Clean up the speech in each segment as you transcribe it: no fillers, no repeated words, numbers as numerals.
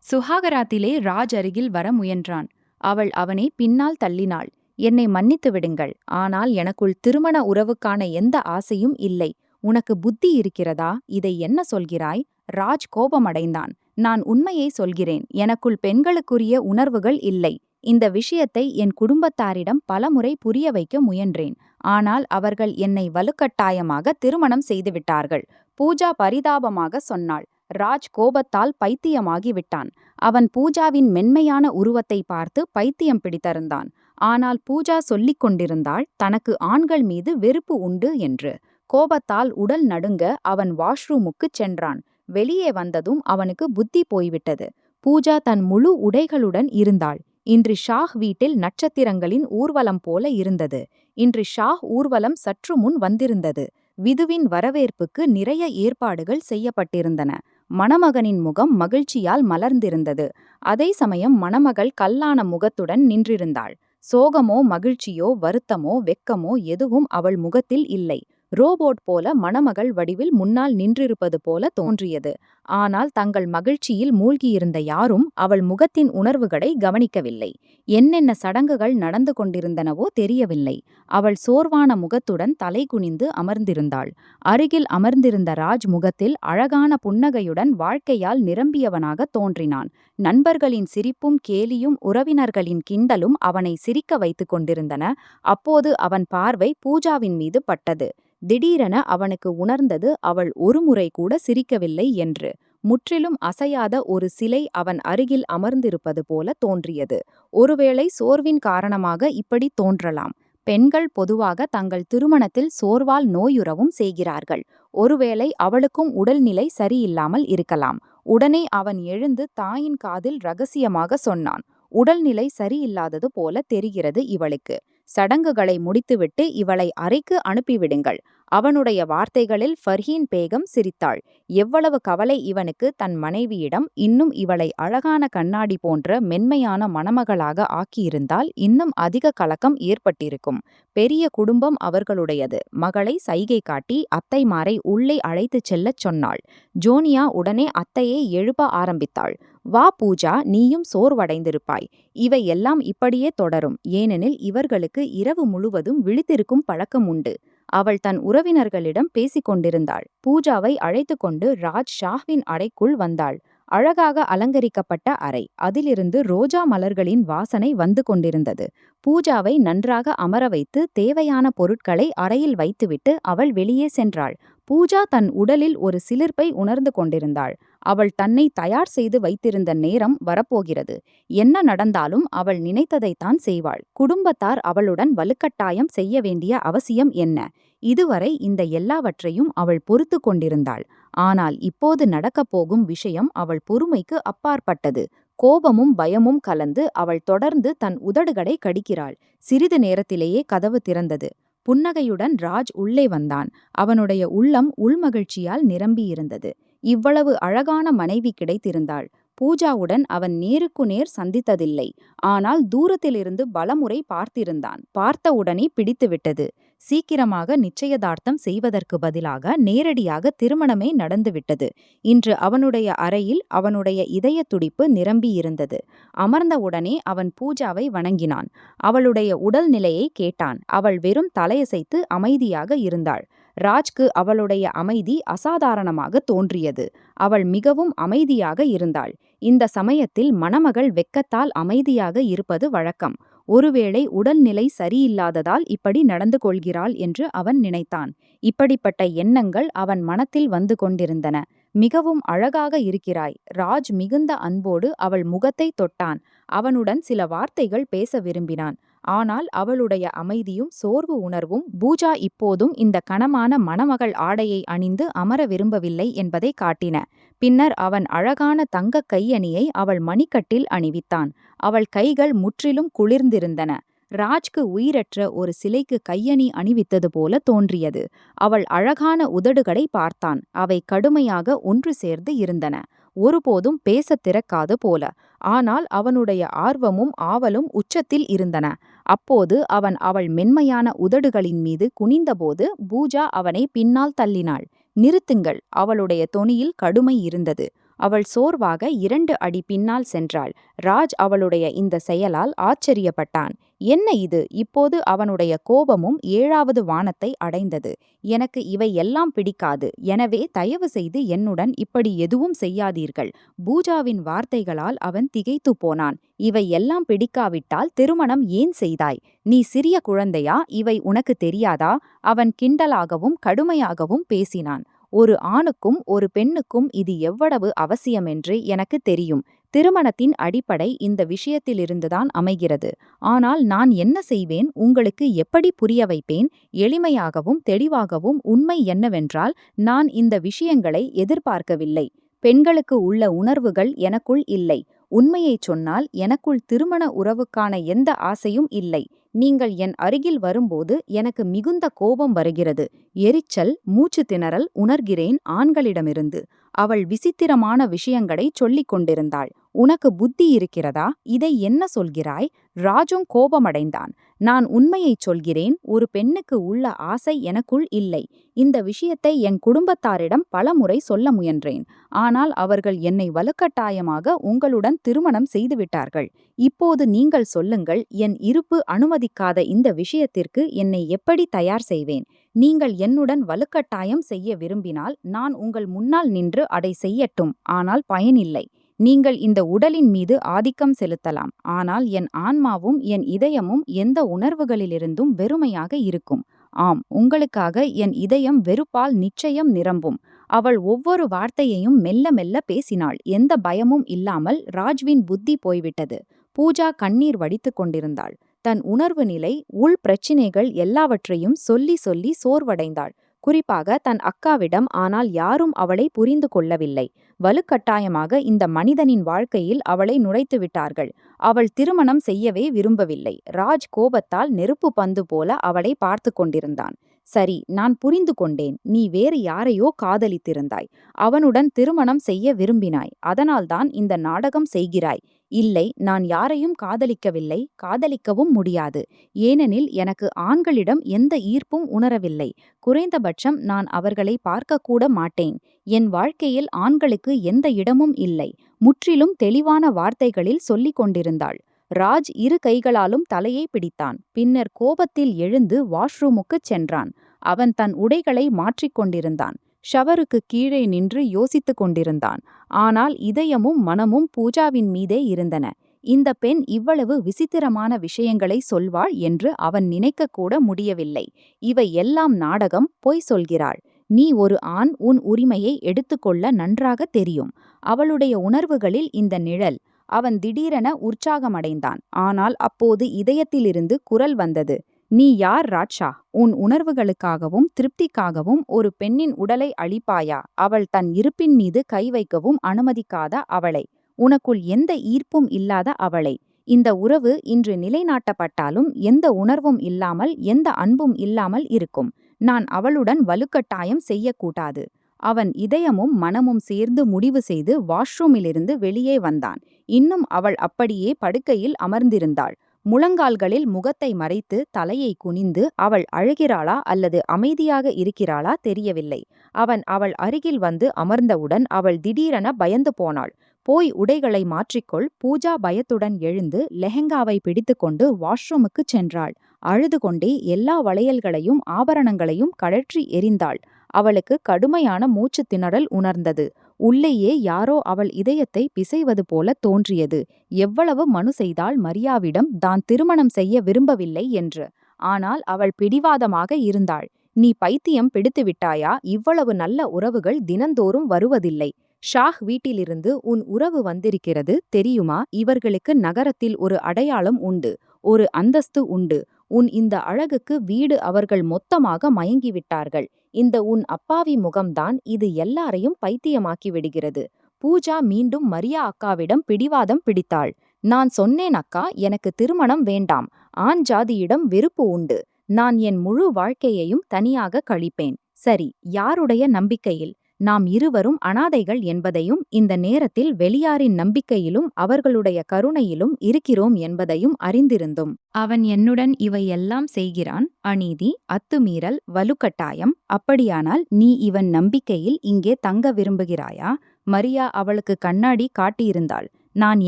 சுஹாகராத்திலே ராஜ் அருகில் வர முயன்றான். அவள் அவனை பின்னால் தள்ளினாள். என்னை மன்னித்து விடுங்கள், ஆனால் எனக்குள் திருமண உறவுக்கான எந்த ஆசையும் இல்லை. உனக்கு புத்தி இருக்கிறதா? இதை என்ன சொல்கிறாய்? ராஜ் கோபமடைந்தான். நான் உண்மையை சொல்கிறேன், எனக்குள் பெண்களுக்குரிய உணர்வுகள் இல்லை. இந்த விஷயத்தை என் குடும்பத்தாரிடம் பலமுறை புரிய வைக்க முயன்றேன். ஆனால் அவர்கள் என்னை வலுக்கட்டாயமாக திருமணம் செய்துவிட்டார்கள். பூஜா பரிதாபமாக சொன்னாள். ராஜ் கோபத்தால் பைத்தியமாகி விட்டான். அவன் பூஜாவின் மென்மையான உருவத்தை பார்த்து பைத்தியம் பிடித்திருந்தான். ஆனால் பூஜா சொல்லிக் கொண்டிருந்தாள் தனக்கு ஆண்கள் மீது வெறுப்பு உண்டு என்று. கோபத்தால் உடல் நடுங்க அவன் வாஷ்ரூமுக்குச் சென்றான். வெளியே வந்ததும் அவனுக்கு புத்தி போய்விட்டது. பூஜா தன் முழு உடைகளுடன் இருந்தாள். இன்று ஷாஹ் வீட்டில் நட்சத்திரங்களின் ஊர்வலம் போல இருந்தது. இன்று ஷாஹ் ஊர்வலம் சற்று முன் வந்திருந்தது. விதுவின் வரவேற்புக்கு நிறைய ஏற்பாடுகள் செய்யப்பட்டிருந்தன. மணமகனின் முகம் மகிழ்ச்சியால் மலர்ந்திருந்தது. அதே சமயம் மணமகள் கல்லான முகத்துடன் நின்றிருந்தாள். சோகமோ மகிழ்ச்சியோ வருத்தமோ வெட்கமோ எதுவும் அவள் முகத்தில் இல்லை. ரோபோட் போல மணமகள் வடிவில் முன்னால் நின்றிருப்பது போல தோன்றியது. ஆனால் தங்கள் மகிழ்ச்சியில் மூழ்கியிருந்த யாரும் அவள் முகத்தின் உணர்வுகளை கவனிக்கவில்லை. என்னென்ன சடங்குகள் நடந்து கொண்டிருந்தனவோ தெரியவில்லை. அவள் சோர்வான முகத்துடன் தலை குனிந்து அமர்ந்திருந்தாள். அருகில் அமர்ந்திருந்த ராஜ் முகத்தில் அழகான புன்னகையுடன் வாழ்க்கையால் நிரம்பியவனாக தோன்றினான். நண்பர்களின் சிரிப்பும் கேலியும் உறவினர்களின் கிண்டலும் அவனை சிரிக்க வைத்துக் கொண்டிருந்தன. அப்போது அவன் பார்வை பூஜாவின் மீது பட்டது. திடீரென அவனுக்கு உணர்ந்தது அவள் ஒருமுறை கூட சிரிக்கவில்லை என்று. முற்றிலும் அசையாத ஒரு சிலை அவன் அருகில் அமர்ந்திருப்பது போல தோன்றியது. ஒருவேளை சோர்வின் காரணமாக இப்படி தோன்றலாம். பெண்கள் பொதுவாக தங்கள் திருமணத்தில் சோர்வால் நோயுறவும் செய்கிறார்கள். ஒருவேளை அவளுக்கும் உடல்நிலை சரியில்லாமல் இருக்கலாம். உடனே அவன் எழுந்து தாயின் காதில் ரகசியமாக சொன்னான். உடல்நிலை சரியில்லாதது போல தெரிகிறது இவளுக்கு. சடங்குகளை முடித்துவிட்டு இவளை அறைக்கு அனுப்பிவிடுங்கள். அவனுடைய வார்த்தைகளில் ஃபர்ஹீன் பேகம் சிரித்தாள். எவ்வளவு கவலை இவனுக்கு தன் மனைவியிடம். இன்னும் இவளை அழகான கண்ணாடி போன்ற மென்மையான மணமகளாக ஆக்கியிருந்தால் இன்னும் அதிக கலக்கம் ஏற்பட்டிருக்கும். பெரிய குடும்பம் அவர்களுடையது. மகளை சைகை காட்டி அத்தைமாரை உள்ளே அழைத்துச் செல்லச் சொன்னாள். ஜோனியா உடனே அத்தையை எழுப்ப ஆரம்பித்தாள். வா பூஜா, நீயும் சோர்வடைந்திருப்பாய். இவை எல்லாம் இப்படியே தொடரும். ஏனெனில் இவர்களுக்கு இரவு முழுவதும் விழித்திருக்கும் பழக்கம் உண்டு. அவள் தன் உறவினர்களிடம் பேசிக் கொண்டிருந்தாள். பூஜாவை அழைத்து கொண்டு ராஜ் ஷாஹ்வின் அறைக்குள் வந்தாள். அழகாக அலங்கரிக்கப்பட்ட அறை. அதிலிருந்து ரோஜா மலர்களின் வாசனை வந்து கொண்டிருந்தது. பூஜாவை நன்றாக அமர வைத்து தேவையான பொருட்களை அறையில் வைத்துவிட்டு அவள் வெளியே சென்றாள். பூஜா தன் உடலில் ஒரு சிலிர்ப்பை உணர்ந்து கொண்டிருந்தாள். அவள் தன்னை தயார் செய்து வைத்திருந்த நேரம் வரப்போகிறது. என்ன நடந்தாலும் அவள் நினைத்ததைத்தான் செய்வாள். குடும்பத்தார் அவளுடன் வலுக்கட்டாயம் செய்ய வேண்டிய அவசியம் என்ன? இதுவரை இந்த எல்லாவற்றையும் அவள் பொறுத்து கொண்டிருந்தாள். ஆனால் இப்போது நடக்கப் போகும் விஷயம் அவள் பொறுமைக்கு அப்பாற்பட்டது. கோபமும் பயமும் கலந்து அவள் தொடர்ந்து தன் உதடுகளை கடிக்கிறாள். சிறிது நேரத்திலேயே கதவு திறந்தது. புன்னகையுடன் ராஜ் உள்ளே வந்தான். அவனுடைய உள்ளம் உள்மகிழ்ச்சியால் நிரம்பியிருந்தது. இவ்வளவு அழகான மனைவி கிடைத்திருந்தாள். பூஜாவுடன் அவன் நேருக்கு நேர் சந்தித்ததில்லை. ஆனால் தூரத்திலிருந்து பலமுறை பார்த்திருந்தான். பார்த்தவுடனே பிடித்துவிட்டது. சீக்கிரமாக நிச்சயதார்த்தம் செய்வதற்கு பதிலாக நேரடியாக திருமணமே நடந்துவிட்டது. இன்று அவனுடைய அறையில் அவனுடைய இதய துடிப்பு நிரம்பியிருந்தது. அமர்ந்தவுடனே அவன் பூஜாவை வணங்கினான். அவளுடைய உடல்நிலையை கேட்டான். அவள் வெறும் தலையசைத்து அமைதியாக இருந்தாள். ராஜ்க்கு அவளுடைய அமைதி அசாதாரணமாக தோன்றியது. அவள் மிகவும் அமைதியாக இருந்தாள். இந்த சமயத்தில் மணமகள் வெட்கத்தால் அமைதியாக இருப்பது வழக்கம். ஒருவேளை உடல்நிலை சரியில்லாததால் இப்படி நடந்து கொள்கிறாள் என்று அவன் நினைத்தான். இப்படிப்பட்ட எண்ணங்கள் அவன் மனத்தில் வந்து கொண்டிருந்தன. மிகவும் அழகாக இருக்கிறாய். ராஜ் மிகுந்த அன்போடு அவள் முகத்தை தொட்டான். அவனுடன் சில வார்த்தைகள் பேச விரும்பினான். ஆனால் அவளுடைய அமைதியும் சோர்வு உணர்வும் பூஜா இப்போதும் இந்த கனமான மணமகள் ஆடையை அணிந்து அமர விரும்பவில்லை என்பதை காட்டின. பின்னர் அவன் அழகான தங்கக் கையணியை அவள் மணிக்கட்டில் அணிவித்தான். அவள் கைகள் முற்றிலும் குளிர்ந்திருந்தன. ராஜ்க்கு உயிரற்ற ஒரு சிலைக்கு கையணி அணிவித்தது போல தோன்றியது. அவள் அழகான உதடுகளை பார்த்தான். அவை கடுமையாக ஒன்று சேர்ந்து இருந்தன. ஒருபோதும் பேசத் திறக்காது போல. ஆனால் அவனுடைய ஆர்வமும் ஆவலும் உச்சத்தில் இருந்தன. அப்போது அவன் அவள் மென்மையான உதடுகளின் மீது குனிந்தபோது பூஜா அவனை பின்னால் தள்ளினாள். நிறுத்துங்கள். அவளுடைய தொனியில் கடுமை இருந்தது. அவள் சோர்வாக 2 அடி பின்னால் சென்றாள். ராஜ் அவளுடைய இந்த செயலால் ஆச்சரியப்பட்டான். என்ன இது? இப்போது அவனுடைய கோபமும் 7வது வானத்தை அடைந்தது. எனக்கு இவை எல்லாம் பிடிக்காது. எனவே தயவு செய்து என்னுடன் இப்படி எதுவும் செய்யாதீர்கள். பூஜாவின் வார்த்தைகளால் அவன் திகைத்து போனான். இவை எல்லாம் பிடிக்காவிட்டால் திருமணம் ஏன் செய்தாய்? நீ சிறிய குழந்தையா? இவை உனக்கு தெரியாதா? அவன் கிண்டலாகவும் கடுமையாகவும் பேசினான். ஒரு ஆணுக்கும் ஒரு பெண்ணுக்கும் இது எவ்வளவு அவசியமென்று எனக்கு தெரியும். திருமணத்தின் அடிப்படை இந்த விஷயத்திலிருந்துதான் அமைகிறது. ஆனால் நான் என்ன செய்வேன்? உங்களுக்கு எப்படி புரிய வைப்பேன்? எளிமையாகவும் தெளிவாகவும். உண்மை என்னவென்றால், நான் இந்த விஷயங்களை எதிர்பார்க்கவில்லை. பெண்களுக்கு உள்ள உணர்வுகள் எனக்குள் இல்லை. உண்மையைச் சொன்னால் எனக்குள் திருமண உறவுக்கான எந்த ஆசையும் இல்லை. நீங்கள் என் அருகில் வரும்போது எனக்கு மிகுந்த கோபம் வருகிறது. எரிச்சல், மூச்சு திணறல் உணர்கிறேன் ஆண்களிடமிருந்து. அவள் விசித்திரமான விஷயங்களைச் சொல்லிக் கொண்டிருந்தாள். உனக்கு புத்தி இருக்கிறதா? இதை என்ன சொல்கிறாய்? ராஜும் கோபமடைந்தான். நான் உண்மையைச் சொல்கிறேன். ஒரு பெண்ணுக்கு உள்ள ஆசை எனக்குள் இல்லை. இந்த விஷயத்தை என் குடும்பத்தாரிடம் பலமுறை சொல்ல முயன்றேன். ஆனால் அவர்கள் என்னை வலுக்கட்டாயமாக உங்களுடன் திருமணம் செய்துவிட்டார்கள். இப்போது நீங்கள் சொல்லுங்கள், என் இருப்பு அனுமதிக்காத இந்த விஷயத்திற்கு என்னை எப்படி தயார் செய்வேன்? நீங்கள் என்னுடன் வலுக்கட்டாயம் செய்ய விரும்பினால் நான் உங்கள் முன்னால் நின்று அதை செய்யட்டும். ஆனால் பயனில்லை. நீங்கள் இந்த உடலின் மீது ஆதிக்கம் செலுத்தலாம். ஆனால் என் ஆன்மாவும் என் இதயமும் எந்த உணர்வுகளிலிருந்தும் வெறுமையாக இருக்கும். ஆம், உங்களுக்காக என் இதயம் வெறுப்பால் நிச்சயம் நிரம்பும். அவள் ஒவ்வொரு வார்த்தையையும் மெல்ல மெல்ல பேசினாள். எந்த பயமும் இல்லாமல். ராஜ்வின் புத்தி போய்விட்டது. பூஜா கண்ணீர் வடித்துக் கொண்டிருந்தாள். தன் உணர்வு நிலை, உள் பிரச்சினைகள் எல்லாவற்றையும் சொல்லி சொல்லி சோர்வடைந்தாள். குறிப்பாக தன் அக்காவிடம். ஆனால் யாரும் அவளை புரிந்து கொள்ளவில்லை. வலுக்கட்டாயமாக இந்த மனிதனின் வாழ்க்கையில் அவளை நுழைத்து விட்டார்கள். அவள் திருமணம் செய்யவே விரும்பவில்லை. ராஜ் கோபத்தால் நெருப்பு பந்து போல அவளை பார்த்து கொண்டிருந்தான். சரி, நான் புரிந்து கொண்டேன். நீ வேறு யாரையோ காதலித்திருந்தாய். அவனுடன் திருமணம் செய்ய விரும்பினாய். அதனால்தான் இந்த நாடகம் செய்கிறாய். இல்லை, நான் யாரையும் காதலிக்கவில்லை. காதலிக்கவும் முடியாது. ஏனெனில் எனக்கு ஆண்களிடம் எந்த ஈர்ப்பும் உணரவில்லை. குறைந்தபட்சம் நான் அவர்களை பார்க்கக்கூட மாட்டேன். என் வாழ்க்கையில் ஆண்களுக்கு எந்த இடமும் இல்லை. முற்றிலும் தெளிவான வார்த்தைகளில் சொல்லிக் கொண்டிருந்தாள். ராஜ் 2 கைகளாலும் தலையை பிடித்தான். பின்னர் கோபத்தில் எழுந்து வாஷ்ரூமுக்குச் சென்றான். அவன் தன் உடைகளை மாற்றிக்கொண்டிருந்தான். ஷவருக்கு கீழே நின்று யோசித்துக் கொண்டிருந்தான். ஆனால் இதயமும் மனமும் பூஜாவின் மீதே இருந்தன. இந்த பெண் இவ்வளவு விசித்திரமான விஷயங்களை சொல்வாள் என்று அவன் நினைக்கக்கூட முடியவில்லை. இவை எல்லாம் நாடகம். பொய் சொல்கிறாள். நீ ஒரு ஆண். உன் உரிமையை எடுத்துக்கொள்ள நன்றாக தெரியும். அவளுடைய உணர்வுகளில் இந்த நிழல். அவன் திடீரென உற்சாகமடைந்தான். ஆனால் அப்போது இதயத்திலிருந்து குரல் வந்தது. நீ யார் ராட்சா? உன் உணர்வுகளுக்காகவும் திருப்திக்காகவும் ஒரு பெண்ணின் உடலை அழிப்பாயா? அவள் தன் இருப்பின் மீது கை வைக்கவும் அனுமதிக்காத அவளை. உனக்குள் எந்த ஈர்ப்பும் இல்லாத அவளை. இந்த உறவு இன்று நிலைநாட்டப்பட்டாலும் எந்த உணர்வும் இல்லாமல், எந்த அன்பும் இல்லாமல் இருக்கும். நான் அவளுடன் வலுக்கட்டாயம் செய்யக்கூடாது. அவன் இதயமும் மனமும் சேர்ந்து முடிவு செய்து வாஷ்ரூமிலிருந்து வெளியே வந்தான். இன்னும் அவள் அப்படியே படுக்கையில் அமர்ந்திருந்தாள். முழங்கால்களில் முகத்தை மறைத்து தலையை குனிந்து. அவள் அழுகிறாளா அல்லது அமைதியாக இருக்கிறாளா தெரியவில்லை. அவள் அருகில் வந்து அமர்ந்தவுடன் அவள் திடீரென பயந்து போனாள். போய் உடைகளை மாற்றிக்கொள். பூஜா பயத்துடன் எழுந்து லெஹெங்காவை பிடித்துக்கொண்டு வாஷ்ரூமுக்குச் சென்றாள். அழுது கொண்டே எல்லா வளையல்களையும் ஆபரணங்களையும் கழற்றி எறிந்தாள். அவளுக்கு கடுமையான மூச்சு திணறல் உணர்ந்தது. உள்ளேயே யாரோ அவள் இதயத்தை பிசைவது போல தோன்றியது. எவ்வளவு மனு செய்தாள் மரியாவிடம் தான் திருமணம் செய்ய விரும்பவில்லை என்று. ஆனால் அவள் பிடிவாதமாக இருந்தாள். நீ பைத்தியம் பிடித்துவிட்டாயா? இவ்வளவு நல்ல உறவுகள் தினந்தோறும் வருவதில்லை. ஷாஹ் வீட்டிலிருந்து உன் உறவு வந்திருக்கிறது தெரியுமா? இவர்களுக்கு நகரத்தில் ஒரு அடையாளம் உண்டு. ஒரு அந்தஸ்து உண்டு. உன் இந்த அழகுக்கு வீடு அவர்கள் மொத்தமாக மயங்கிவிட்டார்கள். இந்த உன் அப்பாவி முகம்தான் இது எல்லாரையும் பைத்தியமாக்கி விடுகிறது. பூஜா மீண்டும் மரியா அக்காவிடம் பிடிவாதம் பிடித்தாள். நான் சொன்னேன் அக்கா, எனக்கு திருமணம் வேண்டாம். ஆண் ஜாதியிடம் வெறுப்பு உண்டு. நான் என் முழு வாழ்க்கையையும் தனியாக கழிப்பேன். சரி, யாருடைய நம்பிக்கையில்? நாம் இருவரும் அனாதைகள் என்பதையும் இந்த நேரத்தில் வெளியாரின் நம்பிக்கையிலும் அவர்களுடைய கருணையிலும் இருக்கிறோம் என்பதையும் அறிந்திருந்தோம். அவன் என்னுடன் இவையெல்லாம் செய்கிறான். அநீதி, அத்துமீறல், வலுக்கட்டாயம். அப்படியானால் நீ இவன் நம்பிக்கையில் இங்கே தங்க விரும்புகிறாயா? மரியா அவளுக்கு கண்ணாடி காட்டியிருந்தாள். நான்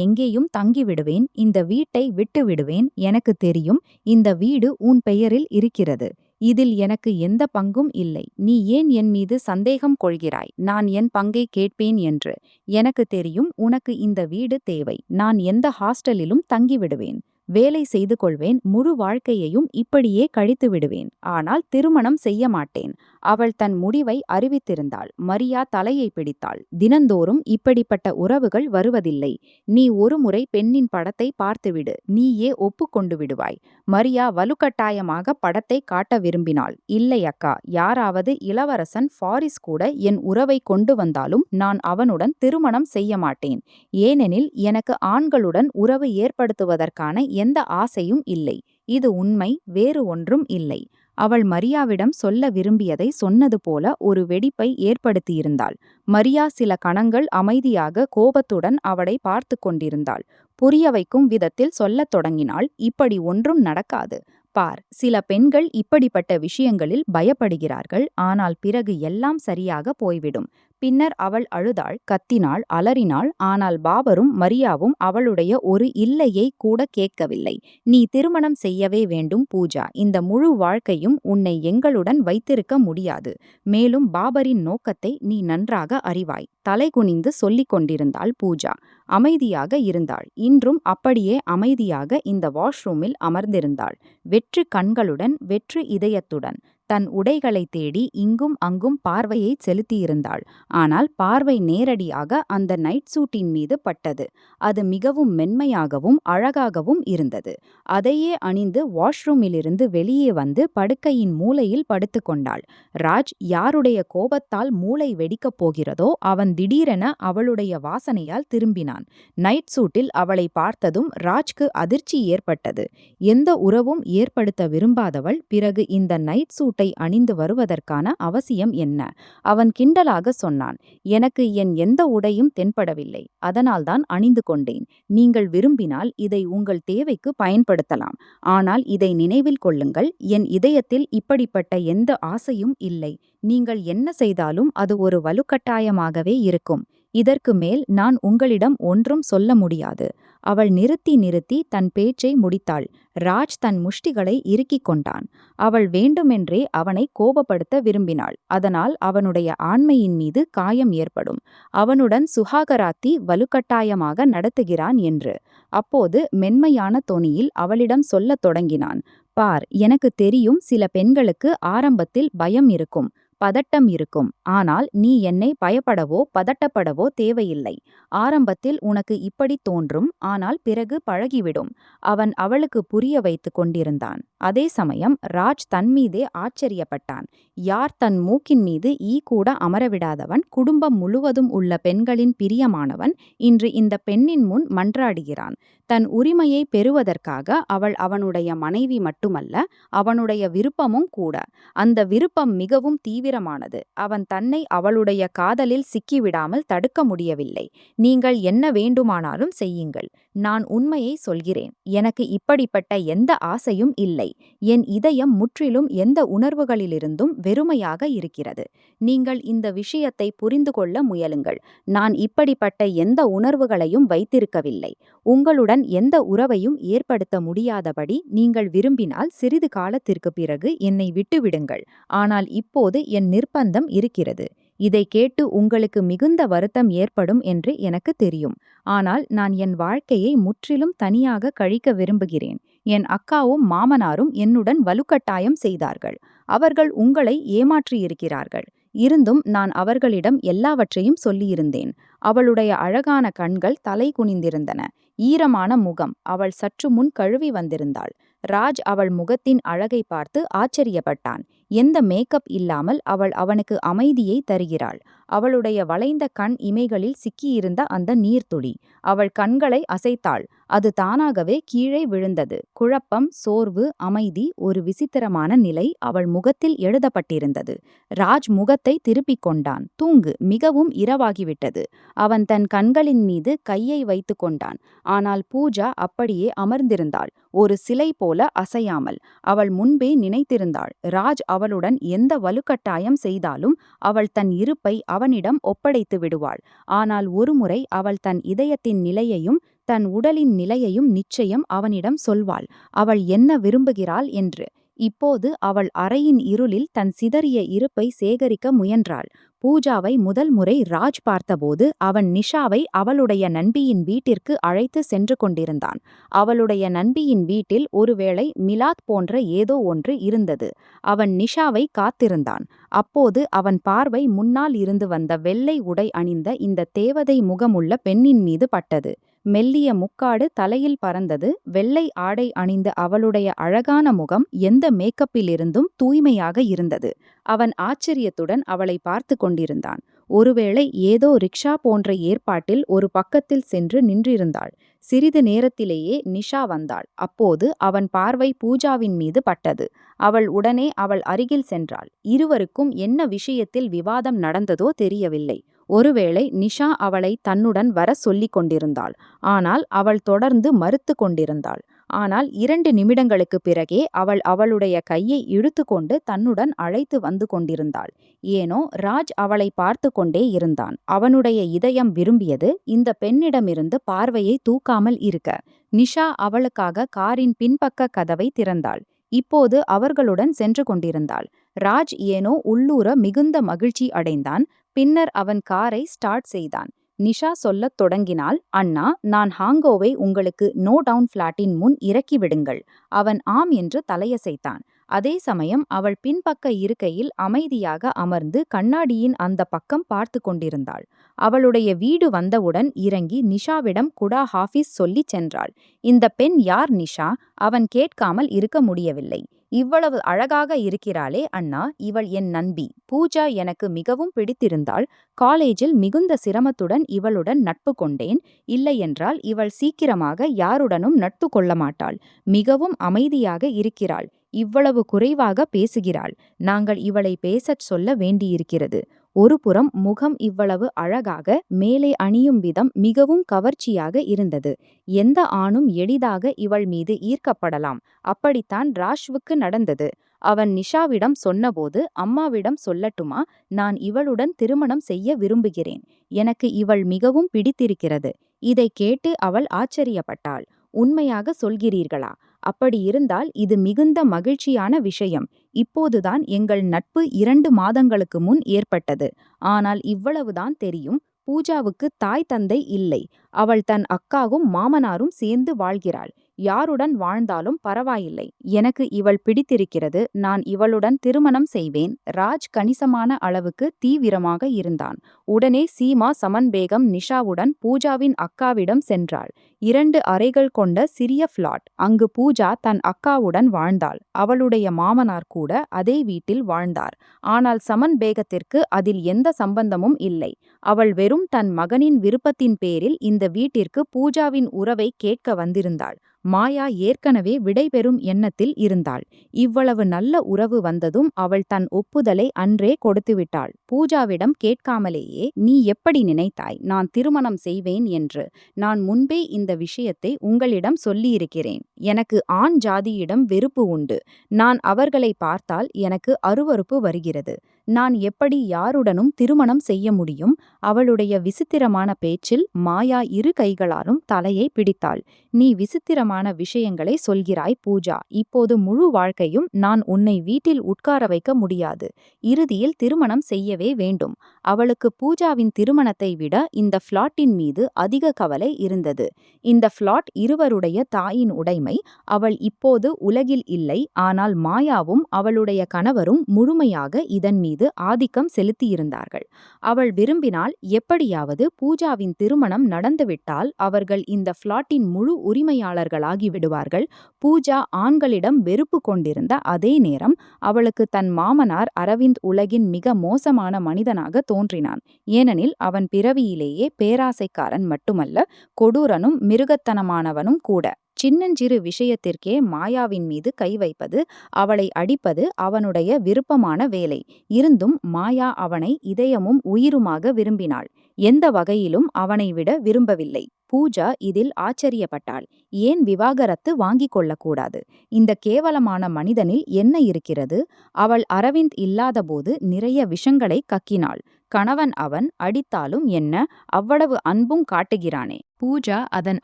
எங்கேயும் தங்கிவிடுவேன், இந்த வீட்டை விட்டு விடுவேன். எனக்கு தெரியும், இந்த வீடு உன் பெயரில் இருக்கிறது. இதில் எனக்கு எந்த பங்கும் இல்லை. நீ ஏன் என் மீது சந்தேகம் கொள்கிறாய்? நான் என் பங்கை கேட்பேன் என்று. எனக்கு தெரியும், உனக்கு இந்த வீடு தேவை. நான் எந்த ஹாஸ்டலிலும் தங்கிவிடுவேன். வேலை செய்து கொள்வேன். முழு வாழ்க்கையையும் இப்படியே கழித்து விடுவேன். ஆனால் திருமணம் செய்ய மாட்டேன். அவள் தன் முடிவை அறிவித்திருந்தாள். மரியா தலையை பிடித்தாள். தினந்தோறும் இப்படிப்பட்ட உறவுகள் வருவதில்லை. நீ ஒருமுறை பெண்ணின் படத்தை பார்த்துவிடு, நீயே ஒப்புக்கொண்டு விடுவாய். மரியா வலுக்கட்டாயமாக படத்தை காட்ட விரும்பினாள். இல்லை அக்கா, யாராவது இளவரசன் ஃபாரிஸ் கூட என் உறவை கொண்டு வந்தாலும் நான் அவனுடன் திருமணம் செய்ய மாட்டேன். ஏனெனில் எனக்கு ஆண்களுடன் உறவு ஏற்படுத்துவதற்கான எந்த ஆசையும் இல்லை. இது உண்மை, வேறு ஒன்றும் இல்லை. அவள் மரியாவிடம் சொல்ல விரும்பியதை சொன்னது போல ஒரு வெடிப்பை ஏற்படுத்தியிருந்தாள். மரியா சில கணங்கள் அமைதியாக கோபத்துடன் அவளை பார்த்து கொண்டிருந்தாள். புரிய வைக்கும் விதத்தில் சொல்லத் தொடங்கினாள். இப்படி ஒன்றும் நடக்காது. பார், சில பெண்கள் இப்படிப்பட்ட விஷயங்களில் பயப்படுகிறார்கள். ஆனால் பிறகு எல்லாம் சரியாக போய்விடும். பின்னர் அவள் அழுதாள், கத்தினாள், அலறினாள். ஆனால் பாபரும் மரியாவும் அவளுடைய ஒரு இல்லையை கூட கேட்கவில்லை. நீ திருமணம் செய்யவே வேண்டும் பூஜா. இந்த முழு வாழ்க்கையும் உன்னை எங்களுடன் வைத்திருக்க முடியாது. மேலும் பாபரின் நோக்கத்தை நீ நன்றாக அறிவாய். தலைகுனிந்து சொல்லிக் கொண்டிருந்தாள் பூஜா. அமைதியாக இருந்தாள். இன்றும் அப்படியே அமைதியாக இந்த வாஷ்ரூமில் அமர்ந்திருந்தாள். வெற்று கண்களுடன், வெற்று இதயத்துடன். தன் உடைகளை தேடி இங்கும் அங்கும் பார்வையை செலுத்தியிருந்தாள். ஆனால் பார்வை நேரடியாக அந்த நைட் சூட்டின் மீது பட்டது. அது மிகவும் மென்மையாகவும் அழகாகவும் இருந்தது. அதையே அணிந்து வாஷ்ரூமிலிருந்து வெளியே வந்து படுக்கையின் மூலையில் படுத்துக்கொண்டாள். ராஜ் யாருடைய கோபத்தால் மூளை வெடிக்கப் போகிறதோ அவன் திடீரென அவளுடைய வாசனையால் திரும்பினான். நைட் சூட்டில் அவளை பார்த்ததும் ராஜ்க்கு அதிர்ச்சி ஏற்பட்டது. எந்த உறவும் ஏற்படுத்த விரும்பாதவள் பிறகு இந்த நைட் சூட்டை அணிந்து வருவதற்கான அவசியம் என்ன? அவன் கிண்டலாக சொன்னான், எனக்கு என் எந்த உடையும் தென்படவில்லை. அதனால்தான் அணிந்து கொண்டேன். நீங்கள் விரும்பினால் இதை உங்கள் தேவைக்கு பயன்படுத்தலாம். ஆனால் இதை நினைவில் கொள்ளுங்கள், என் இதயத்தில் இப்படிப்பட்ட எந்த ஆசையும் இல்லை. நீங்கள் என்ன செய்தாலும் அது ஒரு வலுக்கட்டாயமாகவே இருக்கும். இதற்கு மேல் நான் உங்களிடம் ஒன்றும் சொல்ல முடியாது. அவள் நிறுத்தி நிறுத்தி தன் பேச்சை முடித்தாள். ராஜ் தன் முஷ்டிகளை இறுக்கிக் கொண்டான். அவள் வேண்டுமென்றே அவனை கோபப்படுத்த விரும்பினாள். அதனால் அவனுடைய ஆண்மையின் மீது காயம் ஏற்படும். அவனுடன் சுஹாகராத்தி வலுக்கட்டாயமாக நடத்துகிறான் என்று. அப்போது மென்மையான தொனியில் அவளிடம் சொல்லத் தொடங்கினான். பார், எனக்கு தெரியும், சில பெண்களுக்கு ஆரம்பத்தில் பயம் இருக்கும், பதட்டம் இருக்கும். ஆனால் நீ என்னை பயப்படவோ பதட்டப்படவோ தேவையில்லை. ஆரம்பத்தில் உனக்கு இப்படி தோன்றும், ஆனால் பிறகு பழகிவிடும். அவன் அவளுக்கு புரிய வைத்து கொண்டிருந்தான். அதே சமயம் ராஜ் தன்மீதே ஆச்சரியப்பட்டான். யார் தன் மூக்கின் மீது ஈ கூட அமரவிடாதவன், குடும்பம் முழுவதும் உள்ள பெண்களின் பிரியமானவன், இன்று இந்த பெண்ணின் முன் மன்றாடுகிறான். தன் உரிமையை பெறுவதற்காக அவள் அவனுடைய மனைவி மட்டுமல்ல, அவனுடைய விருப்பமும் கூட. அந்த விருப்பம் மிகவும் தீவிரமானது. அவன் தன்னை அவளுடைய காதலில் சிக்கிவிடாமல் தடுக்க முடியவில்லை. நீங்கள் என்ன வேண்டுமானாலும் செய்யுங்கள். நான் உண்மையை சொல்கிறேன். எனக்கு இப்படிப்பட்ட எந்த ஆசையும் இல்லை. என் இதயம் முற்றிலும் எந்த உணர்வுகளிலிருந்தும் வெறுமையாக இருக்கிறது. நீங்கள் இந்த விஷயத்தை புரிந்து கொள்ள முயலுங்கள். நான் இப்படிப்பட்ட எந்த உணர்வுகளையும் வைத்திருக்கவில்லை. உங்களுடன் எந்த உறவையும் ஏற்படுத்த முடியாதபடி நீங்கள் விரும்பினால் சிறிது காலத்திற்கு பிறகு என்னை விட்டுவிடுங்கள். ஆனால் இப்போது என் நிர்பந்தம் இருக்கிறது. இதை கேட்டு உங்களுக்கு மிகுந்த வருத்தம் ஏற்படும் என்று எனக்கு தெரியும். ஆனால் நான் என் வாழ்க்கையை முற்றிலும் தனியாக கழிக்க விரும்புகிறேன். என் அக்காவும் மாமனாரும் என்னுடன் வலுக்கட்டாயம் செய்தார்கள். அவர்கள் உங்களை ஏமாற்றியிருக்கிறார்கள். இருந்தும் நான் அவர்களிடம் எல்லாவற்றையும் சொல்லியிருந்தேன். அவளுடைய அழகான கண்கள் தலை குனிந்திருந்தன. ஈரமான முகம். அவள் சற்று முன் கழுவி வந்திருந்தாள். ராஜ் அவள் முகத்தின் அழகை பார்த்து ஆச்சரியப்பட்டான். எந்த மேக்கப் இல்லாமல் அவள் அவனுக்கு அமைதியை தருகிறாள். அவளுடைய வளைந்த கண் இமைகளில் சிக்கியிருந்த அந்த நீர்த்துளி. அவள் கண்களை அசைத்தாள். அது தானாகவே கீழே விழுந்தது. குழப்பம், சோர்வு, அமைதி, ஒரு விசித்திரமான நிலை அவள் முகத்தில் எழுதப்பட்டிருந்தது. ராஜ் முகத்தை திருப்பிக் கொண்டான். தூங்கு, மிகவும் இரவாகிவிட்டது. அவன் தன் கண்களின் மீது கையை வைத்து கொண்டான். ஆனால் பூஜா அப்படியே அமர்ந்திருந்தாள், ஒரு சிலை போல அசையாமல். அவள் முன்பே நினைத்திருந்தாள், ராஜ் அவளுடன் எந்த வலுக்கட்டாயம் செய்தாலும் அவள் தன் இருப்பை அவனிடம் ஒப்படைத்து விடுவாள். ஆனால் ஒருமுறை அவள் தன் இதயத்தின் நிலையையும் தன் உடலின் நிலையையும் நிச்சயம் அவனிடம் சொல்வாள், அவள் என்ன விரும்புகிறாள் என்று. இப்போது அவள் அறையின் இருளில் தன் சிதறிய இருப்பை சேகரிக்க முயன்றாள். பூஜாவை முதல் முறை ராஜ் பார்த்தபோது அவன் நிஷாவை அவளுடைய நண்பியின் வீட்டிற்கு அழைத்து சென்று கொண்டிருந்தான். அவளுடைய நண்பியின் வீட்டில் ஒருவேளை மிலாத் போன்ற ஏதோ ஒன்று இருந்தது. அவன் நிஷாவை காத்திருந்தான். அப்போது அவன் பார்வை முன்னால் இருந்து வந்த வெள்ளை உடை அணிந்த இந்த தேவதை முகமுள்ள பெண்ணின் மீது பட்டது. மெல்லிய முக்காடு தலையில் பறந்தது. வெள்ளை ஆடை அணிந்த அவளுடைய அழகான முகம் எந்த மேக்கப்பிலிருந்தும் தூய்மையாக இருந்தது. அவன் ஆச்சரியத்துடன் அவளை பார்த்து கொண்டிருந்தான். ஒருவேளை ஏதோ ரிக்ஷா போன்ற ஏற்பாட்டில் ஒரு பக்கத்தில் சென்று நின்றிருந்தாள். சிறிது நேரத்திலேயே நிஷா வந்தாள். அப்போது அவன் பார்வை பூஜாவின் மீது பட்டது. அவள் உடனே அவள் அருகில் சென்றாள். இருவருக்கும் என்ன விஷயத்தில் விவாதம் நடந்ததோ தெரியவில்லை. ஒருவேளை நிஷா அவளை தன்னுடன் வர சொல்லிக் கொண்டிருந்தாள். ஆனால் அவள் தொடர்ந்து மறுத்து கொண்டிருந்தாள். ஆனால் 2 நிமிடங்களுக்குப் பிறகே அவள் அவளுடைய கையை இழுத்துக்கொண்டு தன்னுடன் அழைத்து வந்து கொண்டிருந்தாள். ஏனோ ராஜ் அவளை பார்த்து கொண்டே இருந்தான். அவனுடைய இதயம் விரும்பியது இந்த பெண்ணிடமிருந்து பார்வையை தூக்காமல் இருக்க. நிஷா அவளுக்காக காரின் பின்பக்க கதவை திறந்தாள். இப்போது அவர்களுடன் சென்று கொண்டிருந்தாள். ராஜ் ஏனோ உள்ளூர மிகுந்த மகிழ்ச்சி அடைந்தான். பின்னர் அவன் காரை ஸ்டார்ட் செய்தான். நிஷா சொல்லத் தொடங்கினாள், அண்ணா, நான் ஹாங்கோவை உங்களுக்கு நோ டவுன் ஃபிளாட்டின் முன் இறக்கிவிடுங்கள். அவன் ஆம் என்று தலையசைத்தான். அதே சமயம் அவள் பின்பக்க இருக்கையில் அமைதியாக அமர்ந்து கண்ணாடியின் அந்த பக்கம் பார்த்து கொண்டிருந்தாள். அவளுடைய வீடு வந்தவுடன் இறங்கி நிஷாவிடம் குடா ஹாஃபிஸ் சொல்லிச் சென்றாள். இந்த பெண் யார் நிஷா? அவன் கேட்காமல் இருக்க முடியவில்லை. இவ்வளவு அழகாக இருக்கிறாளே அண்ணா, இவள் என் நண்பி. பூஜா எனக்கு மிகவும் பிடித்திருந்தாள். காலேஜில் மிகுந்த சிரமத்துடன் இவளுடன் நட்பு கொண்டேன். இல்லையென்றால் இவள் சீக்கிரமாக யாருடனும் நட்பு கொள்ள மாட்டாள். மிகவும் அமைதியாக இருக்கிறாள். இவ்வளவு குறைவாக பேசுகிறாள். நாங்கள் இவளை பேசச் சொல்ல வேண்டியிருக்கிறது. ஒருபுறம் முகம் இவ்வளவு அழகாக மேலே அணியும் விதம் மிகவும் கவர்ச்சியாக இருந்தது. எந்த ஆணும் எளிதாக இவள் மீது ஈர்க்கப்படலாம். அப்படித்தான் ராஷ்வுக்கு நடந்தது. அவன் நிஷாவிடம் சொன்னபோது, அம்மாவிடம் சொல்லட்டுமா? நான் இவளுடன் திருமணம் செய்ய விரும்புகிறேன். எனக்கு இவள் மிகவும் பிடித்திருக்கிறது. இதை கேட்டு அவள் ஆச்சரியப்பட்டாள். உண்மையாக சொல்கிறீர்களா? அப்படியிருந்தால் இது மிகுந்த மகிழ்ச்சியான விஷயம். இப்போதுதான் எங்கள் நட்பு 2 மாதங்களுக்கு முன் ஏற்பட்டது. ஆனால் இவ்வளவுதான் தெரியும். பூஜாவுக்கு தாய் தந்தை இல்லை. அவள் தன் அக்காவும் மாமனாரும் சேர்ந்து வாழ்கிறாள். யாருடன் வாழ்ந்தாலும் பரவாயில்லை. எனக்கு இவள் பிடித்திருக்கிறது. நான் இவளுடன் திருமணம் செய்வேன். ராஜ் கணிசமான அளவுக்கு தீவிரமாக இருந்தான். உடனே சீமா சமன் பேகம் நிஷாவுடன் பூஜாவின் அக்காவிடம் சென்றாள். 2 அறைகள் கொண்ட சிறிய ஃபிளாட். அங்கு பூஜா தன் அக்காவுடன் வாழ்ந்தாள். அவளுடைய மாமனார் கூட அதே வீட்டில் வாழ்ந்தார். ஆனால் சமன் பேகத்திற்கு அதில் எந்த சம்பந்தமும் இல்லை. அவள் வெறும் தன் மகனின் விருப்பத்தின் பேரில் இந்த வீட்டிற்கு பூஜாவின் உறவை கேட்க வந்திருந்தாள். மாயா ஏற்கனவே விடைபெறும் எண்ணத்தில் இருந்தாள். இவ்வளவு நல்ல உறவு வந்ததும் அவள் தன் ஒப்புதலை அன்றே கொடுத்துவிட்டாள். பூஜாவிடம் கேட்காமலேயே, நீ எப்படி நினைத்தாய் நான் திருமணம் செய்வேன் என்று? நான் முன்பே இந்த விஷயத்தை உங்களிடம் சொல்லியிருக்கிறேன். எனக்கு ஆண் ஜாதியிடம் வெறுப்பு உண்டு. நான் அவர்களை பார்த்தால் எனக்கு அருவருப்பு வருகிறது. நான் எப்படி யாருடனும் திருமணம் செய்ய முடியும்? அவளுடைய விசித்திரமான பேச்சில் மாயா 2 கைகளாலும் தலையை பிடித்தாள். நீ விசித்திரமான விஷயங்களை சொல்கிறாய் பூஜா. இப்போது முழு வாழ்க்கையும் நான் உன்னை வீட்டில் உட்கார வைக்க முடியாது. இறுதியில் திருமணம் செய்யவே வேண்டும். அவளுக்கு பூஜாவின் திருமணத்தை விட இந்த ஃபிளாட்டின் மீது அதிக கவலை இருந்தது. இந்த ஃபிளாட் இருவருடைய தாயின் உடைமை. அவள் இப்போது உலகில் இல்லை. ஆனால் மாயாவும் அவளுடைய கணவரும் முழுமையாக இதன் மீது ஆதிக்கம் செலுத்தியிருந்தார்கள். அவள் விரும்பினால் எப்படியாவது பூஜாவின் திருமணம் நடந்துவிட்டால் அவர்கள் இந்த ஃபிளாட்டின் முழு உரிமையாளர்களாகி விடுவார்கள். பூஜா ஆண்களிடம் வெறுப்பு கொண்டிருந்த அதே நேரம் அவளுக்கு தன் மாமனார் அரவிந்த் உலகின் மிக மோசமான மனிதனாக தோன்றினான். ஏனெனில் அவன் பிறவியிலேயே பேராசைக்காரன் மட்டுமல்ல, கொடூரனும் மிருகத்தனமானவனும் கூட. சின்னஞ்சிறு விஷயத்திற்கே மாயாவின் மீது கை வைப்பது, அவளை அடிப்பது அவனுடைய விருப்பமான வேலை. இருந்தும் மாயா அவனை இதயமும் உயிருமாக விரும்பினாள். எந்த வகையிலும் அவனை விட விரும்பவில்லை. பூஜா இதில் ஆச்சரியப்பட்டாள். ஏன் விவாகரத்து வாங்கிக் கொள்ளக்கூடாது? இந்த கேவலமான மனிதனில் என்ன இருக்கிறது? அவள் அரவிந்த் இல்லாதபோது நிறைய விஷங்களை கக்கினாள். கணவன் அவன் அடித்தாலும் என்ன, அவ்வளவு அன்பும் காட்டுகிறானே. பூஜா அதன்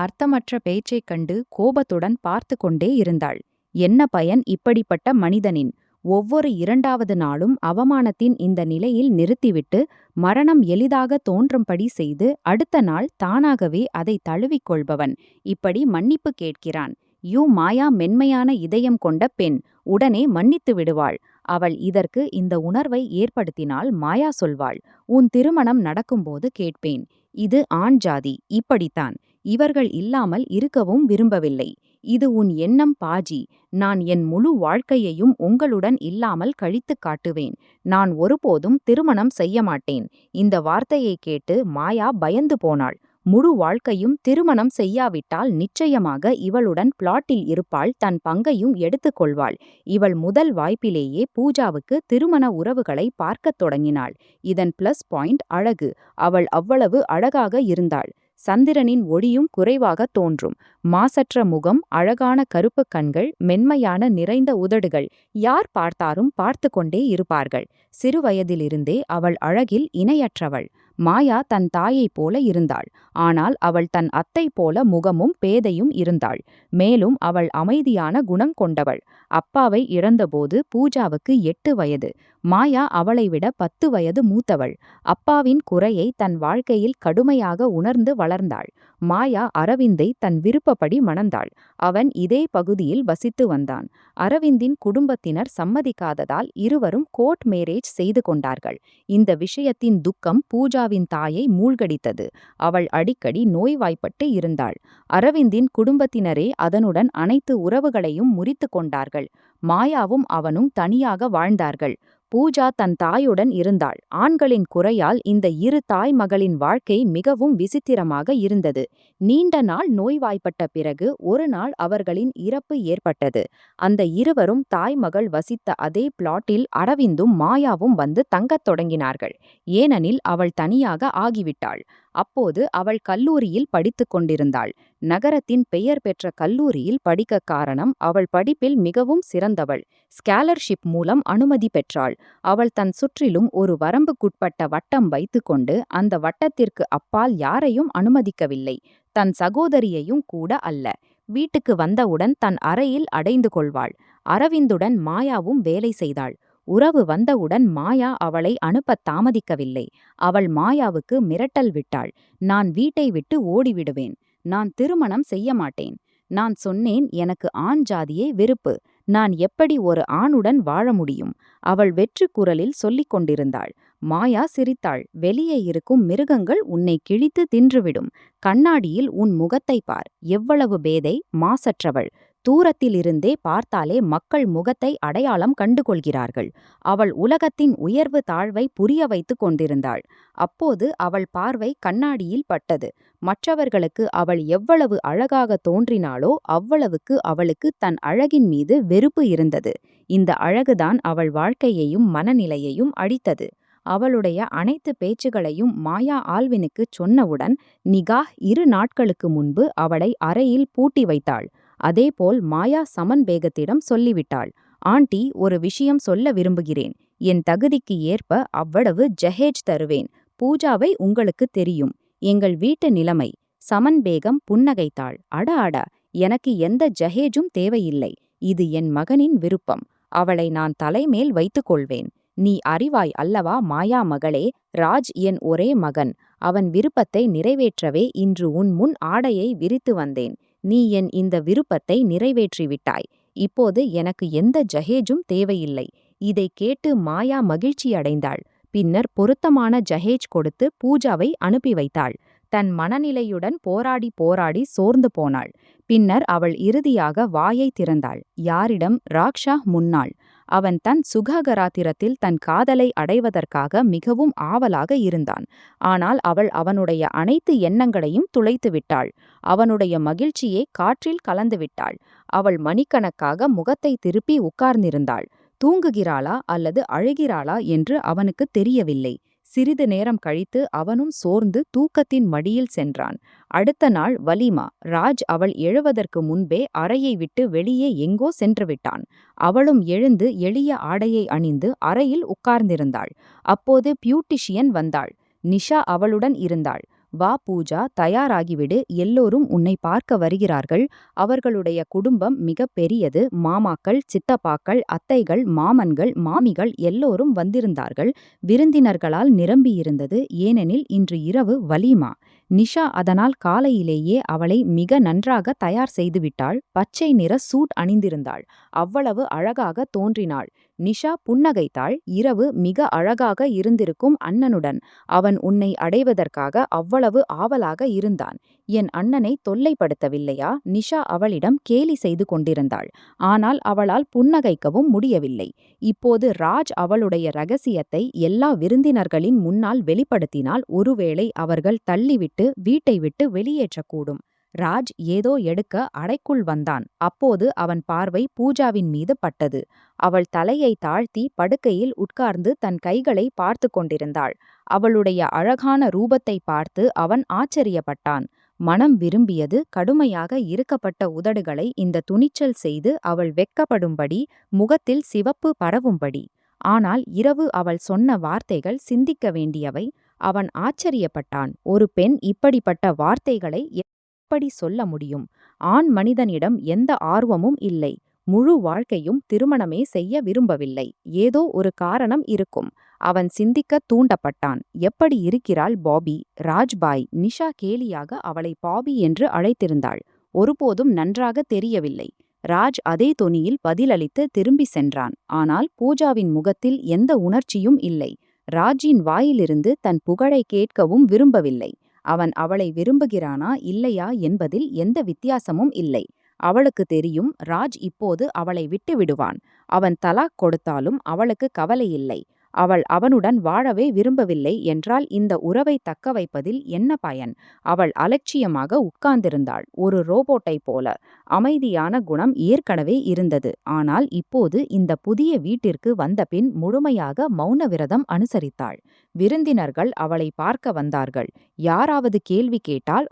அர்த்தமற்ற பேச்சைக் கண்டு கோபத்துடன் பார்த்து கொண்டே இருந்தாள். என்ன பயன் இப்படிப்பட்ட மனிதனின்? ஒவ்வொரு 2வது நாளும் அவமானத்தின் இந்த நிலையில் நிறுத்திவிட்டு மரணம் எளிதாக தோன்றும்படி செய்து அடுத்த நாள் தானாகவே அதை தழுவிக்கொள்பவன் இப்படி மன்னிப்பு கேட்கிறான். மாயா மென்மையான இதயம் கொண்ட பெண், உடனே மன்னித்து விடுவாள். அவள் இதற்கு இந்த உணர்வை ஏற்படுத்தினால் மாயா சொல்வாள், உன் திருமணம் நடக்கும்போது கேட்பேன். இது ஆண் ஜாதி, இப்படித்தான். இவர்கள் இல்லாமல் இருக்கவும் விரும்பவில்லை. இது உன் எண்ணம் பாஜி. நான் என் முழு வாழ்க்கையையும் உங்களுடன் இல்லாமல் கழித்துக் காட்டுவேன். நான் ஒருபோதும் திருமணம் செய்ய மாட்டேன். இந்த வார்த்தையை கேட்டு மாயா பயந்து போனாள். முழு வாழ்க்கையும் திருமணம் செய்யாவிட்டால் நிச்சயமாக இவளுடன் பிளாட்டில் இருப்பாள், தன் பங்கையும் எடுத்துக் கொள்வாள். இவள் முதல் வாய்ப்பிலேயே பூஜாவுக்கு திருமண உறவுகளை பார்க்கத் தொடங்கினாள். இதன் பிளஸ் பாயிண்ட் அழகு. அவள் அவ்வளவு அழகாக இருந்தாள். சந்திரனின் ஒளியும் குறைவாக தோன்றும். மாசற்ற முகம், அழகான கருப்பு கண்கள், மென்மையான நிறைந்த உதடுகள். யார் பார்த்தாரும் பார்த்து கொண்டே இருப்பார்கள். சிறுவயதிலிருந்தே அவள் அழகில் இணையற்றவள். மாயா தன் தாயைப் போல இருந்தாள். ஆனால் அவள் தன் அத்தை போல முகமும் பேதையும் இருந்தாள். மேலும் அவள் அமைதியான குணம் கொண்டவள். அப்பாவை இழந்தபோது பூஜாவுக்கு 8 வயது. மாயா அவளை விட 10 வயது மூத்தவள். அப்பாவின் குறையை தன் வாழ்க்கையில் கடுமையாக உணர்ந்து வளர்ந்தாள். மாயா அரவிந்தை தன் விருப்பப்படி மணந்தாள். அவன் இதே பகுதியில் வசித்து வந்தான். அரவிந்தின் குடும்பத்தினர் சம்மதிக்காததால் இருவரும் கோர்ட் மேரேஜ் செய்து கொண்டார்கள். இந்த விஷயத்தின் துக்கம் பூஜாவின் தாயை மூழ்கடித்தது. அவள் அடிக்கடி நோய்வாய்ப்பட்டு இருந்தாள். அரவிந்தின் குடும்பத்தினரே அதனுடன் அனைத்து உறவுகளையும் முறித்து கொண்டார்கள். மாயாவும் அவனும் தனியாக வாழ்ந்தார்கள். பூஜா தன் தாயுடன் இருந்தாள். ஆண்களின் குறையால் இந்த இரு தாய் மகளின் வாழ்க்கை மிகவும் விசித்திரமாக இருந்தது. நீண்ட நாள் நோய்வாய்ப்பட்ட பிறகு ஒரு நாள் அவர்களின் இறப்பு ஏற்பட்டது. அந்த இருவரும் தாய் மகள் வசித்த அதே பிளாட்டில் அரவிந்தும் மாயாவும் வந்து தங்கத் தொடங்கினார்கள். ஏனெனில் அவள் தனியாக ஆகிவிட்டாள். அப்போது அவள் கல்லூரியில் படித்துக் கொண்டிருந்தாள். நகரத்தின் பெயர் பெற்ற கல்லூரியில் படிக்க காரணம், அவள் படிப்பில் மிகவும் சிறந்தவள். ஸ்காலர்ஷிப் மூலம் அனுமதி பெற்றாள். அவள் தன் சுற்றிலும் ஒரு வரம்புக்குட்பட்ட வட்டம் வைத்துக்கொண்டு அந்த வட்டத்திற்கு அப்பால் யாரையும் அனுமதிக்கவில்லை. தன் சகோதரியையும் கூட அல்ல. வீட்டுக்கு வந்தவுடன் தன் அறையில் அடைந்து கொள்வாள். அரவிந்துடன் மாயாவும் வேலை செய்தாள். உறவு வந்தவுடன் மாயா அவளை அனுப்பத் தாமதிக்கவில்லை. அவள் மாயாவுக்கு மிரட்டல் விட்டாள். நான் வீட்டை விட்டு ஓடிவிடுவேன். நான் திருமணம் செய்ய மாட்டேன். நான் சொன்னேன், எனக்கு ஆண் ஜாதியே வெறுப்பு. நான் எப்படி ஒரு ஆணுடன் வாழ முடியும்? அவள் வெற்று குரலில் சொல்லிக் கொண்டிருந்தாள். மாயா சிரித்தாள். வெளியே இருக்கும் மிருகங்கள் உன்னை கிழித்து தின்றுவிடும். கண்ணாடியில் உன் முகத்தை பார். எவ்வளவு பேதை, மாசற்றவள். தூரத்திலிருந்தே பார்த்தாலே மக்கள் முகத்தை அடையாளம் கண்டுகொள்கிறார்கள். அவள் உலகத்தின் உயர்வு தாழ்வை புரிய வைத்துக் கொண்டிருந்தாள். அப்போது அவள் பார்வை கண்ணாடியில் பட்டது. மற்றவர்களுக்கு அவள் எவ்வளவு அழகாக தோன்றினாளோ அவ்வளவுக்கு அவளுக்கு தன் அழகின் மீது வெறுப்பு இருந்தது. இந்த அழகுதான் அவள் வாழ்க்கையையும் மனநிலையையும் அழித்தது. அவளுடைய அனைத்து பேச்சுகளையும் மாயா ஆல்வினுக்குச் சொன்னவுடன் நிகாஹ் 2 நாட்களுக்கு முன்பு அவளை அறையில் பூட்டி வைத்தாள். அதேபோல் மாயா சமன் பேகத்திடம் சொல்லிவிட்டாள். ஆண்டி, ஒரு விஷயம் சொல்ல விரும்புகிறேன். என் தகுதிக்கு ஏற்ப அவ்வளவு ஜஹேஜ் தருவேன். பூஜாவை உங்களுக்கு தெரியும். எங்கள் வீட்டு நிலைமை. சமன் பேகம் புன்னகைத்தாள். அட அட, எனக்கு எந்த ஜஹேஜும் தேவையில்லை. இது என் மகனின் விருப்பம். அவளை நான் தலைமேல் வைத்துக் கொள்வேன். நீ அறிவாய் அல்லவா மாயா மகளே, ராஜ் என் ஒரே மகன். அவன் விருப்பத்தை நிறைவேற்றவே இன்று உன் முன் ஆடையை விரித்து வந்தேன். நீ என் இந்த விருப்பத்தை நிறைவேற்றிவிட்டாய். இப்போது எனக்கு எந்த ஜஹேஜும் தேவையில்லை. இதை கேட்டு மாயா மகிழ்ச்சியடைந்தாள். பின்னர் பொருத்தமான ஜஹேஜ் கொடுத்து பூஜாவை அனுப்பி வைத்தாள். தன் மனநிலையுடன் போராடி போராடி சோர்ந்து போனாள். பின்னர் அவள் இறுதியாக வாயை திறந்தாள். யாரிடம்? ராக்ஷா முன்னாள். அவன் தன் சுககராத்திரத்தில் தன் காதலை அடைவதற்காக மிகவும் ஆவலாக இருந்தான். ஆனால் அவள் அவனுடைய அனைத்து எண்ணங்களையும் துளைத்து விட்டாள். அவனுடைய மகிழ்ச்சியை காற்றில் கலந்துவிட்டாள். அவள் மணிக்கணக்காக முகத்தை திருப்பி உட்கார்ந்திருந்தாள். தூங்குகிறாளா அல்லது அழுகிறாளா என்று அவனுக்கு தெரியவில்லை. சிறிது நேரம் கழித்து அவனும் சோர்ந்து தூக்கத்தின் மடியில் சென்றான். அடுத்த நாள் வலிமா. ராஜ் அவள் எழுவதற்கு முன்பே அறையை விட்டு வெளியே எங்கோ சென்றுவிட்டான். அவளும் எழுந்து எளிய ஆடையை அணிந்து அறையில் உட்கார்ந்திருந்தாள். அப்போது பியூட்டிஷியன் வந்தாள். நிஷா அவளுடன் இருந்தாள். வா பூஜா, தயாராகிவிடு, எல்லோரும் உன்னை பார்க்க வருகிறார்கள். அவர்களுடைய குடும்பம் மிக பெரியது. மாமாக்கள், சித்தப்பாக்கள், அத்தைகள், மாமன்கள், மாமிகள் எல்லோரும் வந்திருந்தார்கள். விருந்தினர்களால் நிரம்பியிருந்தது. ஏனெனில் இன்று இரவு வலீமா. நிஷா அதனால் காலையிலேயே அவளை மிக நன்றாக தயார் செய்துவிட்டாள். பச்சை நிற சூட் அணிந்திருந்தாள். அவ்வளவு அழகாக தோன்றினாள். நிஷா புன்னகைத்தாள். இரவு மிக அழகாக இருந்திருக்கும் அண்ணனுடன். அவன் உன்னை அடைவதற்காக அவ்வளவு ஆவலாக இருந்தான். என் அண்ணனை தொல்லைப்படுத்தவில்லையா? நிஷா அவளிடம் கேலி செய்து கொண்டிருந்தாள். ஆனால் அவளால் புன்னகைக்கவும் முடியவில்லை. இப்போது ராஜ் அவளுடைய ரகசியத்தை எல்லா விருந்தினர்களின் முன்னால் வெளிப்படுத்தினால் ஒருவேளை அவர்கள் தள்ளிவிட்டு வீட்டை விட்டு வெளியேற்றக்கூடும். ராஜ் ஏதோ எடுக்க அறைக்குள் வந்தான். அப்போது அவன் பார்வை பூஜாவின் மீது பட்டது. அவள் தலையை தாழ்த்தி படுக்கையில் உட்கார்ந்து தன் கைகளை பார்த்து கொண்டிருந்தாள். அவளுடைய அழகான ரூபத்தை பார்த்து அவன் ஆச்சரியப்பட்டான். மனம் விரும்பியது. கடுமையாக இறுக்கப்பட்ட உதடுகளை இந்த துணிச்சல் செய்து அவள் வெட்கப்படும்படி, முகத்தில் சிவப்பு பரவும்படி. ஆனால் இரவு அவள் சொன்ன வார்த்தைகள் சிந்திக்க வேண்டியவை. அவன் ஆச்சரியப்பட்டான். ஒரு பெண் இப்படிப்பட்ட வார்த்தைகளை எப்படி சொல்ல முடியும்? ஆண் மனிதனிடம் எந்த ஆர்வமும் இல்லை. முழு வாழ்க்கையும் திருமணமே செய்ய விரும்பவில்லை. ஏதோ ஒரு காரணம் இருக்கும். அவன் சிந்திக்க தூண்டப்பட்டான். எப்படி இருக்கிறாள் பாபி? ராஜ்பாய். நிஷா கேலியாக அவளை பாபி என்று அழைத்திருந்தாள். ஒருபோதும் நன்றாக தெரியவில்லை. ராஜ் அதே தொனியில் பதிலளித்து திரும்பி சென்றான். ஆனால் பூஜாவின் முகத்தில் எந்த உணர்ச்சியும் இல்லை. ராஜின் வாயிலிருந்து தன் புகழை கேட்கவும் விரும்பவில்லை. அவன் அவளை விரும்புகிறானா இல்லையா என்பதில் எந்த வித்தியாசமும் இல்லை. அவளுக்கு தெரியும், ராஜ் இப்போது அவளை விட்டு விடுவான். அவன் தலாக் கொடுத்தாலும் அவளுக்கு கவலையில்லை. அவள் அவனுடன் வாழவே விரும்பவில்லை என்றால் இந்த உறவை தக்க வைப்பதில் என்ன பயன்? அவள் அலட்சியமாக உட்கார்ந்திருந்தாள், ஒரு ரோபோட்டை போல. அமைதியான குணம் ஏற்கனவே இருந்தது. ஆனால் இப்போது இந்த புதிய வீட்டிற்கு வந்தபின் முழுமையாக மௌன விரதம் அனுசரித்தாள். விருந்தினர்கள் அவளை பார்க்க வந்தார்கள். யாராவது கேள்வி கேட்டால்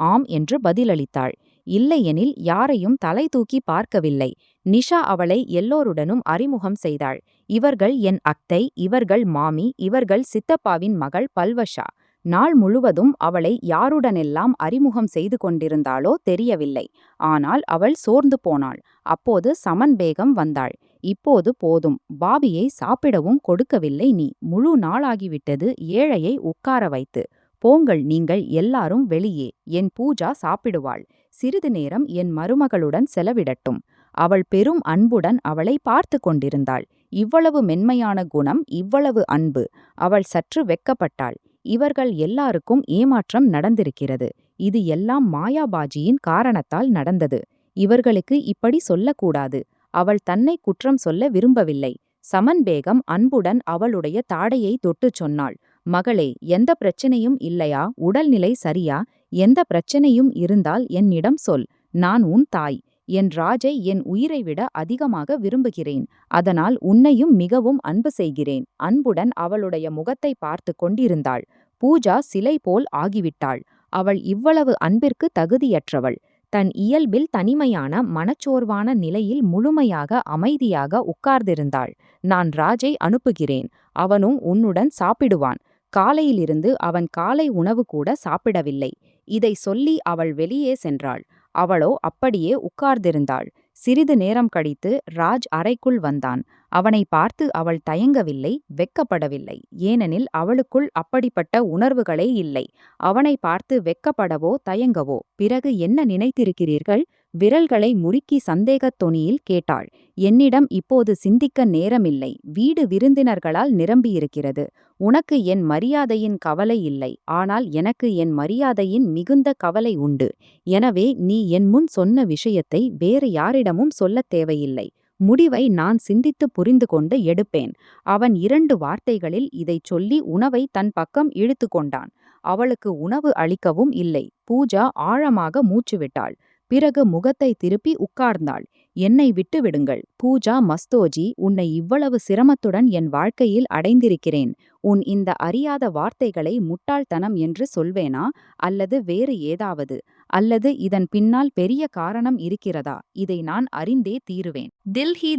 ஆம் என்று பதிலளித்தாள். இல்லையெனில் யாரையும் தலை தூக்கி பார்க்கவில்லை. நிஷா அவளை எல்லோருடனும் அறிமுகம் செய்தாள். இவர்கள் என் அத்தை, இவர்கள் மாமி, இவர்கள் சித்தப்பாவின் மகள் பல்வஷா. நாள் முழுவதும் அவளை யாருடனெல்லாம் அறிமுகம் செய்து கொண்டிருந்தாளோ தெரியவில்லை. ஆனால் அவள் சோர்ந்து போனாள். அப்போது சமன் பேகம் வந்தாள். இப்போது போதும், பாபியை சாப்பிடவும் கொடுக்கவில்லை நீ. முழு நாளாகிவிட்டது ஏழையை உட்கார வைத்து. போங்கள், நீங்கள் எல்லாரும் வெளியே. என் பூஜா சாப்பிடுவாள். சிறிது நேரம் என் மருமகளுடன் செலவிடட்டும். அவள் பெரும் அன்புடன் அவளை பார்த்து கொண்டிருந்தாள். இவ்வளவு மென்மையான குணம், இவ்வளவு அன்பு. அவள் சற்று வெட்கப்பட்டாள். இவர்கள் எல்லாருக்கும் ஏமாற்றம் நடந்திருக்கிறது. இது எல்லாம் மாயாபாஜியின் காரணத்தால் நடந்தது. இவர்களுக்கு இப்படி சொல்லக்கூடாது. அவள் தன்னை குற்றம் சொல்ல விரும்பவில்லை. சமன் பேகம் அன்புடன் அவளுடைய தாடையை தொட்டுச் சொன்னாள். மகளே, எந்த பிரச்சனையும் இல்லையா? உடல்நிலை சரியா? எந்த பிரச்சனையும் இருந்தால் என்னிடம் சொல். நான் உன் தாய். என் ராஜை என் உயிரை விட அதிகமாக விரும்புகிறேன். அதனால் உன்னையும் மிகவும் அன்பு செய்கிறேன். அன்புடன் அவளுடைய முகத்தை பார்த்து கொண்டிருந்தாள். பூஜா சிலை போல் ஆகிவிட்டாள். அவள் இவ்வளவு அன்பிற்கு தகுதியற்றவள். தன் இயல்பில் தனிமையான, மனச்சோர்வான நிலையில் முழுமையாக அமைதியாக உட்கார்ந்திருந்தாள். நான் ராஜை அனுப்புகிறேன். அவனும் உன்னுடன் சாப்பிடுவான். காலையிலிருந்து அவன் காலை உணவு கூட சாப்பிடவில்லை. இதை சொல்லி அவள் வெளியே சென்றாள். அவளோ அப்படியே உட்கார்ந்திருந்தாள். சிறிது நேரம் கழித்து ராஜ் அறைக்குள் வந்தான். அவனை பார்த்து அவள் தயங்கவில்லை, வெட்கப்படவில்லை. ஏனெனில் அவளுக்குள் அப்படிப்பட்ட உணர்வுகளே இல்லை. அவனை பார்த்து வெட்கப்படவோ தயங்கவோ. பிறகு என்ன நினைத்திருக்கிறீர்கள்? விரல்களை முறுக்கி சந்தேகத் தொனியில் கேட்டாள். என்னிடம் இப்போது சிந்திக்க நேரமில்லை. வீடு விருந்தினர்களால் நிரம்பியிருக்கிறது. உனக்கு என் மரியாதையின் கவலை இல்லை. ஆனால் எனக்கு என் மரியாதையின் மிகுந்த கவலை உண்டு. எனவே நீ என் முன் சொன்ன விஷயத்தை வேறு யாரிடமும் சொல்லத் தேவையில்லை. முடிவை நான் சிந்தித்து புரிந்து கொண்டு எடுப்பேன். அவன் 2 வார்த்தைகளில் இதைச் சொல்லி உணவை தன் பக்கம் இழுத்து கொண்டான். அவளுக்கு உணவு அளிக்கவும் இல்லை. பூஜா ஆழமாக மூச்சுவிட்டாள். பிறகு முகத்தை திருப்பி உட்கார்ந்தாள். என்னை விட்டு விடுங்கள் பூஜா மஸ்தோஜி, உன்னை இவ்வளவு சிரமத்துடன் என் வாழ்க்கையில் அடைந்திருக்கிறேன். உன் இந்த அறியாத வார்த்தைகளை முட்டாள்தனம் என்று சொல்வேனா, அல்லது வேறு ஏதாவது? அல்லது இதன் பின்னால் பெரிய காரணம் இருக்கிறதா? இதை நான் அறிந்தே தீருவேன்.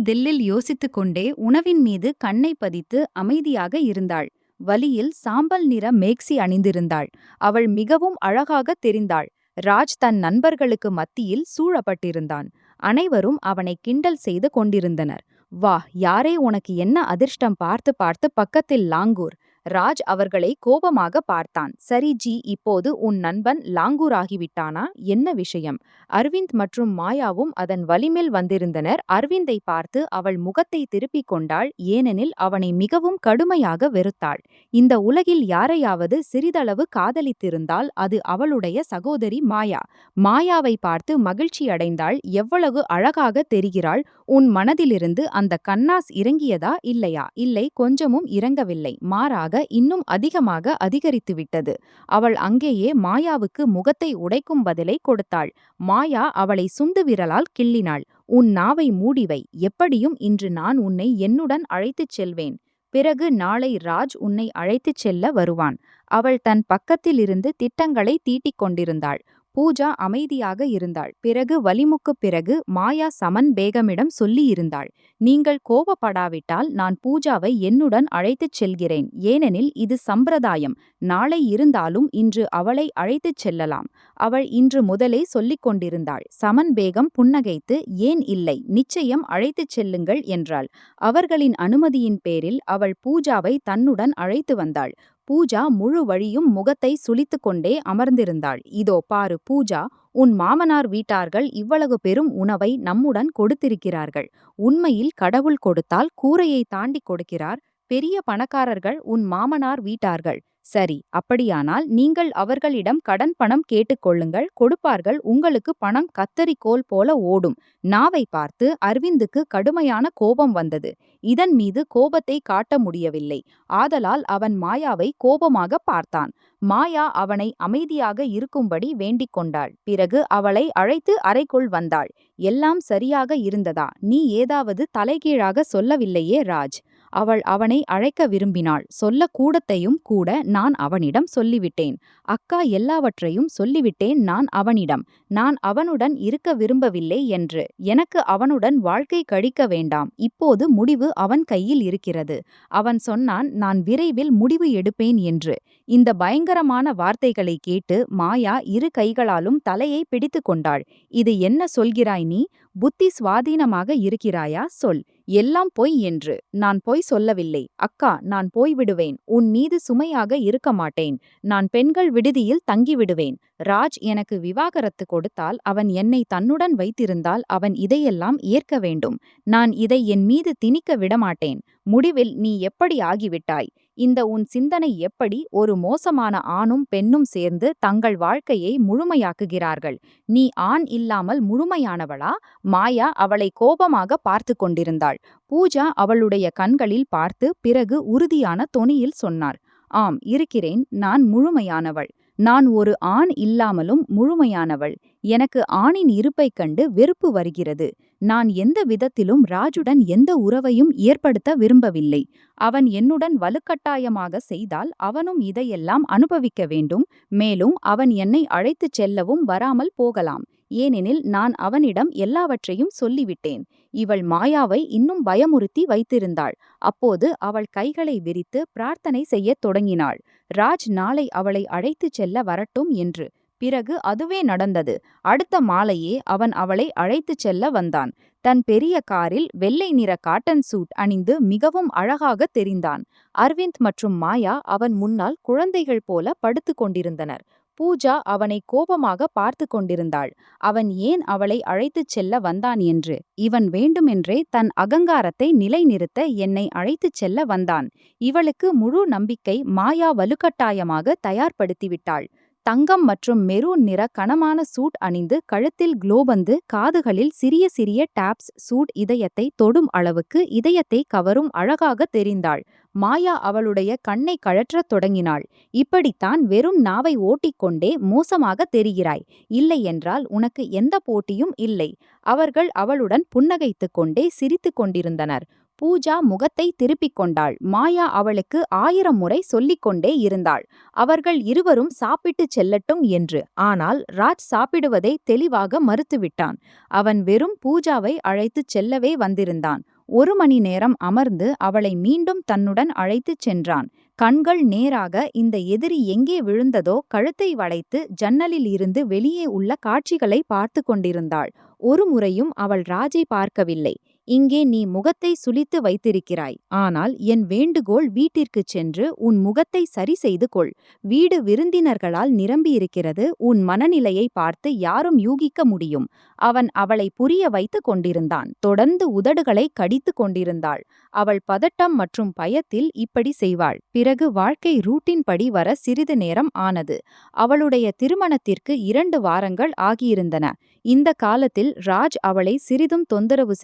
தில்லில் யோசித்துக் கொண்டே உணவின் மீது கண்ணை பதித்து அமைதியாக இருந்தாள். வலியில் சாம்பல் நிற மேக்சி அணிந்திருந்தாள். அவள் மிகவும் அழகாக தெரிந்தாள். ராஜ் தன் நண்பர்களுக்கு மத்தியில் சூழப்பட்டிருந்தான். அனைவரும் அவனை கிண்டல் செய்து கொண்டிருந்தனர். வா, யாரே உனக்கு என்ன அதிர்ஷ்டம் பார்த்து பார்த்து பக்கத்தில் லாங்கூர். ராஜ் அவர்களை கோபமாக பார்த்தான். சரி ஜி, இப்போது உன் நண்பன் லாங்கூர் ஆகிவிட்டானா? என்ன விஷயம்? அரவிந்த் மற்றும் மாயாவும் அதன் வலிமேல் வந்திருந்தனர். அரவிந்தை பார்த்து அவள் முகத்தை திருப்பிக் கொண்டாள், ஏனெனில் அவனை மிகவும் கடுமையாக வெறுத்தாள். இந்த உலகில் யாரையாவது சிறிதளவு காதலித்திருந்தால் அது அவளுடைய சகோதரி மாயா. மாயாவை பார்த்து மகிழ்ச்சியடைந்தாள். எவ்வளவு அழகாக தெரிகிறாள்! உன் மனதிலிருந்து அந்த கண்ணாஸ் இறங்கியதா இல்லையா? இல்லை, கொஞ்சமும் இறங்கவில்லை. மாறாக இன்னும் அதிகமாக அதிகரித்துவிட்டது. அவள் அங்கேயே மாயாவுக்கு முகத்தை உடைக்கும் பதிலை கொடுத்தாள். மாயா அவளை சுண்டு விரலால் கிள்ளினாள். உன் நாவை மூடிவை. எப்படியும் இன்று நான் உன்னை என்னுடன் அழைத்துச் செல்வேன். பிறகு நாளை ராஜ் உன்னை அழைத்துச் செல்ல வருவான். அவள் தன் பக்கத்திலிருந்து திட்டங்களை தீட்டிக் கொண்டிருந்தாள். பூஜா அமைதியாக இருந்தாள். பிறகு வலிமுக்குப் பிறகு மாயா சமன் பேகமிடம் சொல்லியிருந்தாள். நீங்கள் கோபப்படாவிட்டால் நான் பூஜாவை என்னுடன் அழைத்துச் செல்கிறேன். ஏனெனில் இது சம்பிரதாயம். நாளை இருந்தாலும் இன்று அவளை அழைத்துச் செல்லலாம். அவள் இன்று முதலே சொல்லிக் கொண்டிருந்தாள். சமன் பேகம் புன்னகைத்து, ஏன் இல்லை, நிச்சயம் அழைத்துச் செல்லுங்கள் என்றாள். அவர்களின் அனுமதியின் பேரில் அவள் பூஜாவை தன்னுடன் அழைத்து வந்தாள். பூஜா முழு வழியும் முகத்தை சுளித்துக் கொண்டே அமர்ந்திருந்தாள். இதோ பாரு பூஜா, உன் மாமனார் வீட்டார்கள் இவ்வளவு பெரும் உணவை நம்முடன் கொடுத்திருக்கிறார்கள். உண்மையில் கடவுள் கொடுத்தால் கூரையை தாண்டி கொடுக்கிறார். பெரிய பணக்காரர்கள் உன் மாமனார் வீட்டார்கள். சரி, அப்படியானால் நீங்கள் அவர்களிடம் கடன் பணம் கேட்டுக்கொள்ளுங்கள், கொடுப்பார்கள். உங்களுக்கு பணம் கத்தரிக்கோல் போல ஓடும். நாவை பார்த்து அரவிந்துக்கு கடுமையான கோபம் வந்தது. இதன் மீது கோபத்தை காட்ட முடியவில்லை. ஆதலால் அவன் மாயாவை கோபமாக பார்த்தான். மாயா அவனை அமைதியாக இருக்கும்படி வேண்டிக் கொண்டாள். பிறகு அவளை அழைத்து அறைக்குள் வந்தாள். எல்லாம் சரியாக இருந்ததா? நீ ஏதாவது தலைகீழாக சொல்லவில்லையே ராஜ். அவள் அவனை அழைக்க விரும்பினாள். சொல்லக்கூடத்தையும் கூட நான் அவனிடம் சொல்லிவிட்டேன். அக்கா, எல்லாவற்றையும் சொல்லிவிட்டேன் நான் அவனிடம். நான் அவனுடன் இருக்க விரும்பவில்லை என்று. எனக்கு அவனுடன் வாழ்க்கை கழிக்க வேண்டாம். இப்போது முடிவு அவன் கையில் இருக்கிறது. அவன் சொன்னான், நான் விரைவில் முடிவு எடுப்பேன் என்று. இந்த பயங்கரமான வார்த்தைகளை கேட்டு மாயா இரு கைகளாலும் தலையை பிடித்து கொண்டாள். இது என்ன சொல்கிறாய் நீ? புத்தி சுவாதீனமாக இருக்கிறாயா? சொல். எல்லாம் பொய் என்று. நான் பொய் சொல்லவில்லை. அக்கா, நான் போய்விடுவேன். உன் மீது சுமையாக இருக்க மாட்டேன். நான் பெண்கள் விடுதியில் தங்கிவிடுவேன். ராஜ் எனக்கு விவாகரத்து கொடுத்தால், அவன் என்னை தன்னுடன் வைத்திருந்தால் அவன் இதையெல்லாம் ஏற்க வேண்டும். நான் இதை என் மீது திணிக்க விடமாட்டேன். முடிவில் நீ எப்படி ஆகிவிட்டாய்? இந்த உன் சிந்தனை எப்படி? ஒரு மோசமான ஆணும் பெண்ணும் சேர்ந்து தங்கள் வாழ்க்கையை முழுமையாக்குகிறார்கள். நீ ஆண் இல்லாமல் முழுமையானவளா? மாயா அவளை கோபமாக பார்த்து கொண்டிருந்தாள். பூஜா அவளுடைய கண்களில் பார்த்து பிறகு உறுதியான தொனியில் சொன்னார், ஆம், இருக்கிறேன். நான் முழுமையானவள். நான் ஒரு ஆண் இல்லாமலும் முழுமையானவள். எனக்கு ஆணின் இருப்பைக் கண்டு வெறுப்பு வருகிறது. நான் எந்த விதத்திலும் ராஜுடன் எந்த உறவையும் ஏற்படுத்த விரும்பவில்லை. அவன் என்னுடன் வலுக்கட்டாயமாக செய்தால் அவனும் இதையெல்லாம் அனுபவிக்க வேண்டும். மேலும் அவன் என்னை அழைத்துச் செல்லவும் வராமல் போகலாம். ஏனெனில் நான் அவனிடம் எல்லாவற்றையும் சொல்லிவிட்டேன். இவள் மாயாவை இன்னும் பயமுறுத்தி வைத்திருந்தாள். அப்போது அவள் கைகளை விரித்து பிரார்த்தனை செய்யத் தொடங்கினாள். ராஜ் நாளை அவளை அழைத்துச் செல்ல வரட்டும் என்று. பிறகு அதுவே நடந்தது. அடுத்த மாலையே அவன் அவளை அழைத்துச் செல்ல வந்தான். தன் பெரிய காரில் வெள்ளை நிற காட்டன் சூட் அணிந்து மிகவும் அழகாக தெரிந்தான். அரவிந்த் மற்றும் மாயா அவன் முன்னால் குழந்தைகள் போல படுத்து கொண்டிருந்தனர். பூஜா அவனை கோபமாக பார்த்து கொண்டிருந்தாள். அவன் ஏன் அவளை அழைத்துச் செல்ல வந்தான் என்று. இவன் வேண்டுமென்றே தன் அகங்காரத்தை நிலைநிறுத்த என்னை அழைத்துச் செல்ல வந்தான். இவளுக்கு முழு நம்பிக்கை மாயா வலுக்கட்டாயமாக தயார்படுத்திவிட்டாள். தங்கம் மற்றும் மெரூன் நிற கனமான சூட் அணிந்து கழுத்தில் குளோபந்து காதுகளில் சிறிய சிறிய டாப்ஸ் சூட் இதயத்தை தொடும் அளவுக்கு இதயத்தை கவரும் அழகாக தெரிந்தாள். மாயா அவளுடைய கண்ணை கழற்றத் தொடங்கினாள். இப்படித்தான் வெறும் நாவை ஓட்டிக்கொண்டே மோசமாக தெரிகிறாய். இல்லையென்றால் உனக்கு எந்த போட்டியும் இல்லை. அவர்கள் அவளுடன் புன்னகைத்துக் கொண்டே சிரித்துக் கொண்டிருந்தனர். பூஜா முகத்தை திருப்பிக் கொண்டாள். மாயா அவளுக்கு 1000 முறை சொல்லிக் கொண்டே இருந்தாள். அவர்கள் இருவரும் சாப்பிட்டுச் செல்லட்டும் என்று. ஆனால் ராஜ் சாப்பிடுவதை தெளிவாக மறுத்துவிட்டான். அவன் வெறும் பூஜாவை அழைத்துச் செல்லவே வந்திருந்தான். 1 மணி நேரம் அமர்ந்து அவளை மீண்டும் தன்னுடன் அழைத்துச் சென்றான். கண்கள் நேராக இந்த எதிரி எங்கே விழுந்ததோ கழுத்தை வளைத்து ஜன்னலில் இருந்து வெளியே உள்ள காட்சிகளை பார்த்து கொண்டிருந்தாள். ஒரு முறையும் அவள் ராஜை பார்க்கவில்லை. இங்கே நீ முகத்தை சுளித்து வைத்திருக்கிறாய். ஆனால் என் வேண்டுகோள் வீட்டிற்குச் சென்று உன் முகத்தை சரி செய்து கொள். வீடு விருந்தினர்களால் நிரம்பியிருக்கிறது. உன் மனநிலையை பார்த்து யாரும் யூகிக்க முடியும். அவன் அவளை புரிய வைத்து கொண்டிருந்தான். தொடர்ந்து உதடுகளை கடித்து கொண்டிருந்தாள். அவள் பதட்டம் மற்றும் பயத்தில் இப்படி செய்வாள். பிறகு வாழ்க்கை ரூட்டின் படி வர சிறிது நேரம் ஆனது. அவளுடைய திருமணத்திற்கு 2 வாரங்கள் ஆகியிருந்தன. இந்த காலத்தில் ராஜ் அவளை சிறிதும் தொந்தரவு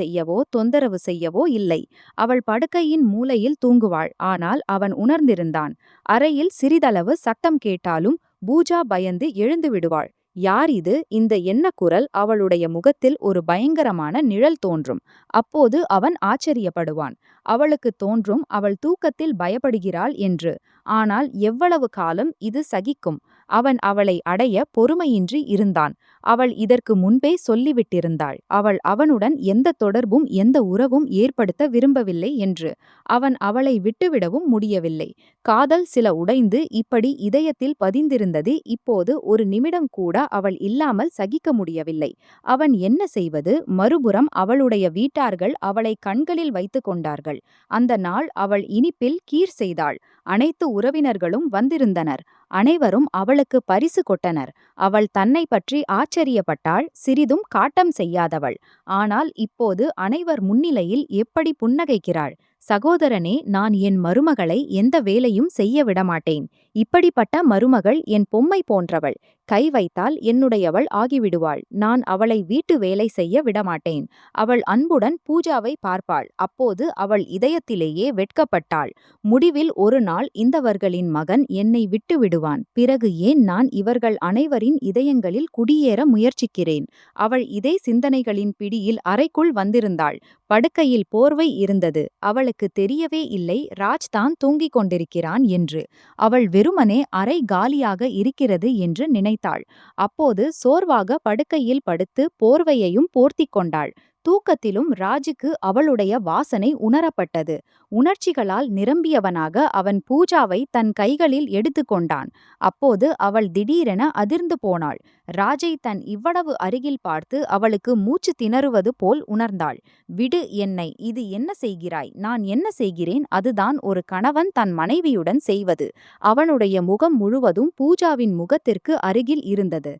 செய்யவோ இல்லை. அவள் படுக்கையின் மூலையில் தூங்குவாள். ஆனால் அவன் உணர்ந்திருந்தான். அறையில் சிறிதளவு சத்தம் கேட்டாலும் பூஜா பயந்து எழுந்து விடுவாள். யார் இது? இந்த என்ன குரல்? அவளுடைய முகத்தில் ஒரு பயங்கரமான நிழல் தோன்றும். அப்போது அவன் ஆச்சரியப்படுவான். அவளுக்கு தோன்றும் அவள் தூக்கத்தில் பயப்படுகிறாள் என்று. ஆனால் எவ்வளவு காலம் இது சகிக்கும்? அவன் அவளை அடைய பொறுமையின்றி இருந்தான். அவள் இதற்கு முன்பே சொல்லிவிட்டிருந்தாள். அவள் அவனுடன் எந்த தொடர்பும் எந்த உறவும் ஏற்படுத்த விரும்பவில்லை என்று. அவன் அவளை விட்டுவிடவும் முடியவில்லை. காதல் சில உடைந்து இப்படி இதயத்தில் பதிந்திருந்தது. இப்போது ஒரு நிமிடம் கூட அவள் இல்லாமல் சகிக்க முடியவில்லை. அவன் என்ன செய்வது? மறுபுறம் அவளுடைய வீட்டார்கள் அவளை கண்களில் வைத்து கொண்டார்கள். அந்த நாள் அவள் இனிப்பில் கீர் செய்தாள். அனைத்து உறவினர்களும் வந்திருந்தனர். அனைவரும் அவளுக்கு பரிசு கொட்டனர். அவள் தன்னை பற்றி ஆச்சரியப்பட்டாள். சிறிதும் காட்டம் செய்யாதவள். ஆனால் இப்போது அனைவர் முன்னிலையில் எப்படி புன்னகைக்கிறாள். சகோதரனே, நான் என் மருமகளை எந்த வேலையும் செய்ய விடமாட்டேன். இப்படிப்பட்ட மருமகள் என் பொம்மை போன்றவள். கை வைத்தால் என்னுடையவள் ஆகிவிடுவாள். நான் அவளை வீட்டு வேலை செய்ய விடமாட்டேன். அவள் அன்புடன் பூஜாவை பார்ப்பாள். அப்போது அவள் இதயத்திலேயே வெட்கப்பட்டாள். முடிவில் ஒரு நாள் இந்தவர்களின் மகன் என்னை விட்டு விடுவான். பிறகு ஏன் நான் இவர்கள் அனைவரின் இதயங்களில் குடியேற முயற்சிக்கிறேன்? அவள் இதே சிந்தனைகளின் பிடியில் அறைக்குள் வந்திருந்தாள். படுக்கையில் போர்வை இருந்தது. அவளுக்கு தெரியவே இல்லை ராஜ் தான் தூங்கிக் கொண்டிருக்கிறான் என்று. அவள் வெறுமனே அறை காலியாக இருக்கிறது என்று நினைத்தாள். அப்போது சோர்வாக படுக்கையில் படுத்து போர்வையையும் போர்த்திக் கொண்டாள். தூக்கத்திலும் ராஜுக்கு அவளுடைய வாசனை உணரப்பட்டது. உணர்ச்சிகளால் நிரம்பியவனாக அவன் பூஜாவை தன் கைகளில் எடுத்துக்கொண்டான். அப்போது அவள் திடீரென அதிர்ந்து போனாள். ராஜை தன் இவ்வளவு அருகில் பார்த்து அவளுக்கு மூச்சு திணறுவது போல் உணர்ந்தாள். விடு என்னை. இது என்ன செய்கிறாய்? நான் என்ன செய்கிறேன்? அதுதான் ஒரு கணவன் தன் மனைவியுடன் செய்வது. அவனுடைய முகம் முழுவதும் பூஜாவின் முகத்திற்கு அருகில் இருந்தது.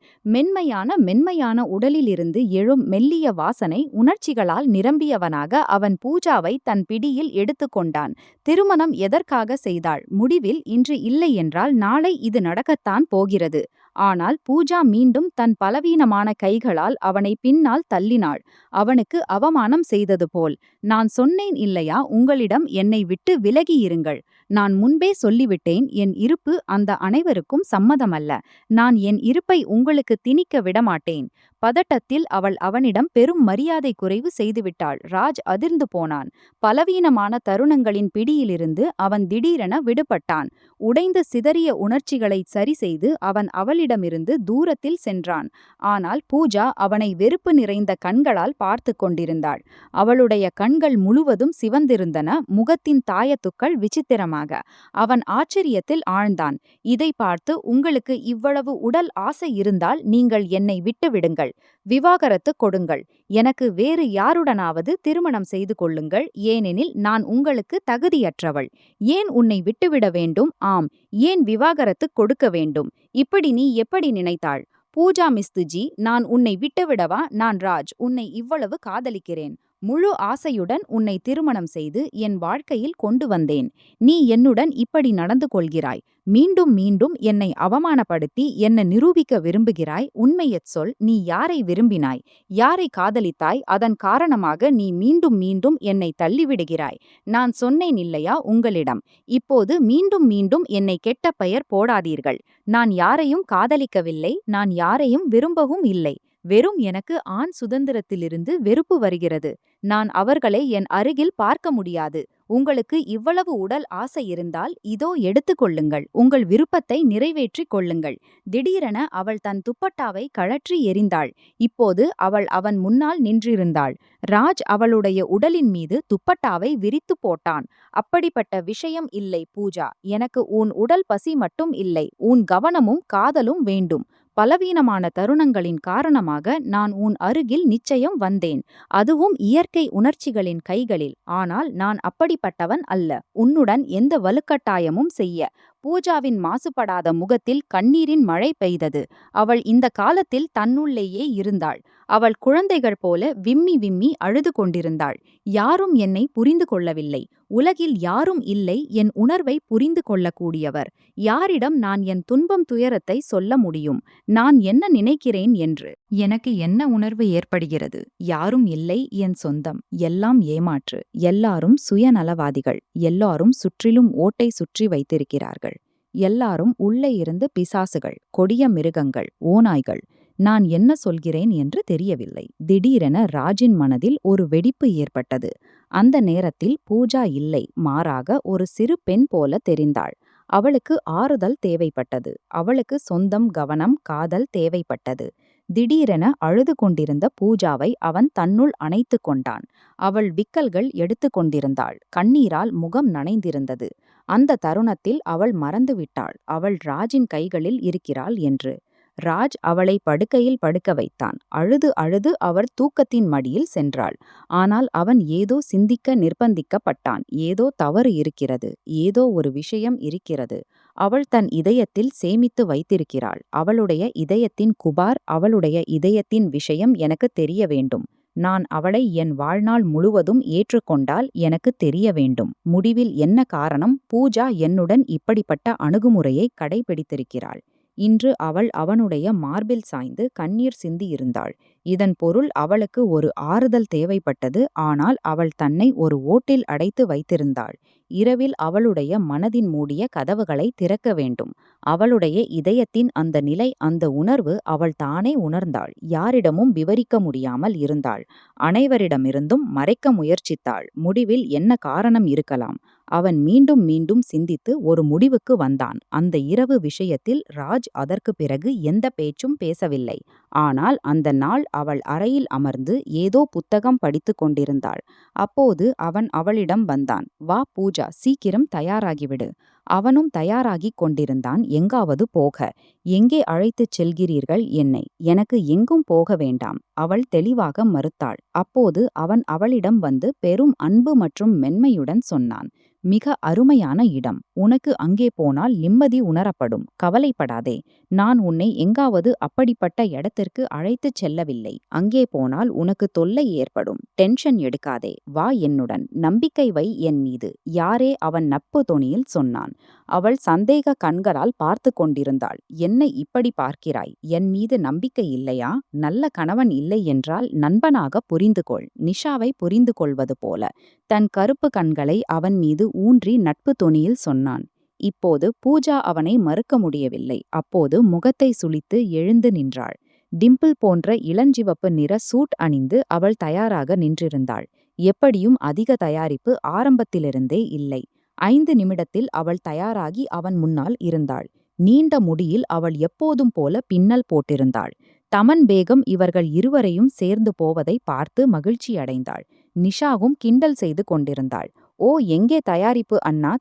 மென்மையான உடலிலிருந்து எழும் மெல்லிய வாசனை. உணர்ச்சிகளால் நிரம்பியவனாக அவன் பூஜாவை தன் பிடியில் எடுத்துக்கொண்டான். திருமணம் எதற்காக செய்தாள்? முடிவில் இன்று இல்லை என்றால் நாளை இது நடக்கத்தான் போகிறது. ஆனால் பூஜா மீண்டும் தன் பலவீனமான கைகளால் அவனை பின்னால் தள்ளினாள். அவனுக்கு அவமானம் செய்தது போல். நான் சொன்னேன் இல்லையா, உங்களிடம் என்னை விட்டு விலகியிருங்கள். நான் முன்பே சொல்லிவிட்டேன், என் இருப்பு அந்த அனைவருக்கும் சம்மதமல்ல. நான் என் இருப்பை உங்களுக்கு திணிக்க விடமாட்டேன். பதட்டத்தில் அவள் அவனிடம் பெரும் மரியாதை குறைவு செய்துவிட்டாள். ராஜ் அதிர்ந்து போனான். பலவீனமான தருணங்களின் பிடியிலிருந்து அவன் திடீரென விடுபட்டான். உடைந்து சிதறிய உணர்ச்சிகளை சரிசெய்து அவன் அவளிடமிருந்து தூரத்தில் சென்றான். ஆனால் பூஜா அவனை வெறுப்பு நிறைந்த கண்களால் பார்த்து கொண்டிருந்தாள். அவளுடைய கண்கள் முழுவதும் சிவந்திருந்தன. முகத்தின் தாயத்துக்கள் விசித்திரமாக. அவன் ஆச்சரியத்தில் ஆழ்ந்தான். இதை பார்த்து, உங்களுக்கு இவ்வளவு உடல் ஆசை இருந்தால் நீங்கள் என்னை விட்டு விடுங்கள். விவாகரத்து கொடுங்கள். எனக்கு வேறு யாருடனாவது திருமணம் செய்து கொள்ளுங்கள். ஏனெனில் நான் உங்களுக்கு தகுதியற்றவள். ஏன் உன்னை விட்டுவிட வேண்டும்? ஆம், ஏன் விவாகரத்து கொடுக்க வேண்டும்? இப்படி நீ எப்படி நினைத்தாள்? பூஜா மிஸ்துஜி, நான் உன்னை விட்டுவிடவா? நான் ராஜ் உன்னை இவ்வளவு காதலிக்கிறேன். முழு ஆசையுடன் உன்னை திருமணம் செய்து என் வாழ்க்கையில் கொண்டு வந்தேன். நீ என்னுடன் இப்படி நடந்து கொள்கிறாய். மீண்டும் மீண்டும் என்னை அவமானப்படுத்தி என்ன நிரூபிக்க விரும்புகிறாய். உண்மையைச் சொல், நீ யாரை விரும்பினாய்? யாரை காதலித்தாய்? அதன் காரணமாக நீ மீண்டும் மீண்டும் என்னை தள்ளிவிடுகிறாய். நான் சொன்னேன் இல்லையா உங்களிடம்? இப்போது மீண்டும் மீண்டும் என்னை கெட்ட பெயர் போடாதீர்கள். நான் யாரையும் காதலிக்கவில்லை. நான் யாரையும் விரும்பவும் இல்லை. வெறும் எனக்கு ஆண் சுதந்திரத்திலிருந்து வெறுப்பு வருகிறது. நான் அவர்களை என் அருகில் பார்க்க முடியாது. உங்களுக்கு இவ்வளவு உடல் ஆசை இருந்தால் இதோ எடுத்துக்கொள்ளுங்கள். உங்கள் விருப்பத்தை நிறைவேற்றிக் கொள்ளுங்கள். திடீரென அவள் தன் துப்பட்டாவை கழற்றி எறிந்தாள். இப்போது அவள் அவன் முன்னால் நின்றிருந்தாள். ராஜ் அவளுடைய உடலின் மீது துப்பட்டாவை விரித்து போட்டான். அப்படிப்பட்ட விஷயம் இல்லை பூஜா. எனக்கு உன் உடல் பசி மட்டும் இல்லை, உன் கவனமும் காதலும் வேண்டும். பலவீனமான தருணங்களின் காரணமாக நான் உன் அருகில் நிச்சயம் வந்தேன். அதுவும் இயற்கை உணர்ச்சிகளின் கைகளில். ஆனால் நான் அப்படிப்பட்டவன் அல்ல. உன்னுடன் எந்த வலுக்கட்டாயமும் செய்ய. பூஜாவின் மாசுபடாத முகத்தில் கண்ணீரின் மழை பெய்தது. அவள் இந்த காலத்தில் தன்னுள்ளேயே இருந்தாள். அவள் குழந்தைகள் போல விம்மி விம்மி அழுது கொண்டிருந்தாள். யாரும் என்னை புரிந்து கொள்ளவில்லை. உலகில் யாரும் இல்லை என் உணர்வை புரிந்து கொள்ளக்கூடியவர். யாரிடம் நான் என் துன்பம் துயரத்தை சொல்ல முடியும்? நான் என்ன நினைக்கிறேன் என்று. எனக்கு என்ன உணர்வு ஏற்படுகிறது? யாரும் இல்லை என் சொந்தம். எல்லாம் ஏமாற்று. எல்லாரும் சுயநலவாதிகள். எல்லாரும் சுற்றிலும் ஓட்டை சுற்றி வைத்திருக்கிறார்கள். எல்லாரும் உள்ளே இருந்து பிசாசுகள், கொடிய மிருகங்கள், ஓநாய்கள். நான் என்ன சொல்கிறேன் என்று தெரியவில்லை. திடீரென ராஜின் மனதில் ஒரு வெடிப்பு ஏற்பட்டது. அந்த நேரத்தில் பூஜா இல்லை, மாறாக ஒரு சிறு பெண் போல தெரிந்தாள். அவளுக்கு ஆறுதல் தேவைப்பட்டது. அவளுக்கு சொந்தம், கவனம், காதல் தேவைப்பட்டது. திடீரென அழுது கொண்டிருந்த பூஜாவை அவன் தன்னுள் அணைத்து கொண்டான். அவள் விக்கல்கள் எடுத்து கொண்டிருந்தாள். கண்ணீரால் முகம் நனைந்திருந்தது. அந்த தருணத்தில் அவள் மறந்துவிட்டாள் அவள் ராஜின் கைகளில் இருக்கிறாள் என்று. ராஜ் அவளை படுக்கையில் படுக்க வைத்தான். அழுது அழுது அவர் தூக்கத்தின் மடியில் சென்றாள். ஆனால் அவன் ஏதோ சிந்திக்க நிர்பந்திக்கப்பட்டான். ஏதோ தவறு இருக்கிறது. ஏதோ ஒரு விஷயம் இருக்கிறது. அவள் தன் இதயத்தில் சேமித்து வைத்திருக்கிறாள். அவளுடைய இதயத்தின் குபார், அவளுடைய இதயத்தின் விஷயம் எனக்கு தெரிய வேண்டும். நான் அவளை என் வாழ்நாள் முழுவதும் ஏற்றுக்கொண்டால் எனக்கு தெரிய வேண்டும். முடிவில் என்ன காரணம்? பூஜா என்னுடன் இப்படிப்பட்ட அணுகுமுறையை கடைபிடித்திருக்கிறாள். இன்று அவள் அவனுடைய மார்பில் சாய்ந்து கண்ணீர் சிந்தியிருந்தாள். இதன் பொருள் அவளுக்கு ஒரு ஆறுதல் தேவைப்பட்டது. ஆனால் அவள் தன்னை ஒரு ஓட்டில் அடைத்து வைத்திருந்தாள். இரவில் அவளுடைய மனதின் மூடிய கதவுகளை திறக்க வேண்டும். அவளுடைய இதயத்தின் அந்த நிலை, அந்த உணர்வு அவள் தானே உணர்ந்தாள். யாரிடமும் விவரிக்க முடியாமல் இருந்தாள். அனைவரிடமிருந்தும் மறைக்க முயற்சித்தாள். முடிவில் என்ன காரணம் இருக்கலாம்? அவன் மீண்டும் மீண்டும் சிந்தித்து ஒரு முடிவுக்கு வந்தான். அந்த இரவு விஷயத்தில் ராஜ் அதற்கு பிறகு எந்த பேச்சும் பேசவில்லை. ஆனால் அந்த நாள் அவள் அறையில் அமர்ந்து ஏதோ புத்தகம் படித்து கொண்டிருந்தாள். அப்போது அவன் அவளிடம் வந்தான். வா பூஜா, சீக்கிரம் தயாராகிவிடு. அவனும் தயாராகிக் கொண்டிருந்தான். எங்காவது போக. எங்கே அழைத்துச் செல்கிறீர்கள் என்னை? எனக்கு எங்கும் போக வேண்டாம். அவள் தெளிவாக மறுத்தாள். அப்போது அவன் அவளிடம் வந்து பெரும் அன்பு மற்றும் மென்மையுடன் சொன்னான். மிக அருமையான இடம். உனக்கு அங்கே போனால் நிம்மதி உணரப்படும். கவலைப்படாதே. நான் உன்னை எங்காவது அப்படிப்பட்ட இடத்திற்கு அழைத்துச் செல்லவில்லை. அங்கே போனால் உனக்கு தொல்லை ஏற்படும். டென்ஷன் எடுக்காதே. வா என்னுடன். நம்பிக்கை வை என் மீது. யாரே அவன் நட்பு தொனியில் சொன்னான். அவள் சந்தேக கண்களால் பார்த்து கொண்டிருந்தாள். என்னை இப்படி பார்க்கிறாய்? என் மீது நம்பிக்கை இல்லையா? நல்ல கணவன் இல்லை என்றால் நண்பனாக புரிந்து கொள். நிஷாவை புரிந்து கொள்வது போல. தன் கருப்பு கண்களை அவன் மீது ஊன்றி நட்பு தொனியில் சொன்னான். இப்போது பூஜா அவனை மறுக்க முடியவில்லை. அப்போது முகத்தை சுளித்து எழுந்து நின்றாள். டிம்பிள் போன்ற இளஞ்சிவப்பு நிற சூட் அணிந்து அவள் தயாராக நின்றிருந்தாள். எப்படியும் அதிக தயாரிப்பு ஆரம்பத்திலிருந்தே இல்லை. 5 நிமிடத்தில் அவள் தயாராகி அவன் முன்னால் இருந்தாள். நீண்ட முடியில் அவள் எப்போதும் போல பின்னல் போட்டிருந்தாள். தமன் பேகம் இவர்கள் இருவரையும் சேர்ந்து போவதை பார்த்து மகிழ்ச்சியடைந்தாள். நிஷாவும் கிண்டல் செய்து கொண்டிருந்தாள். ஓ, எங்கே தயாரிப்பு அண்ணா?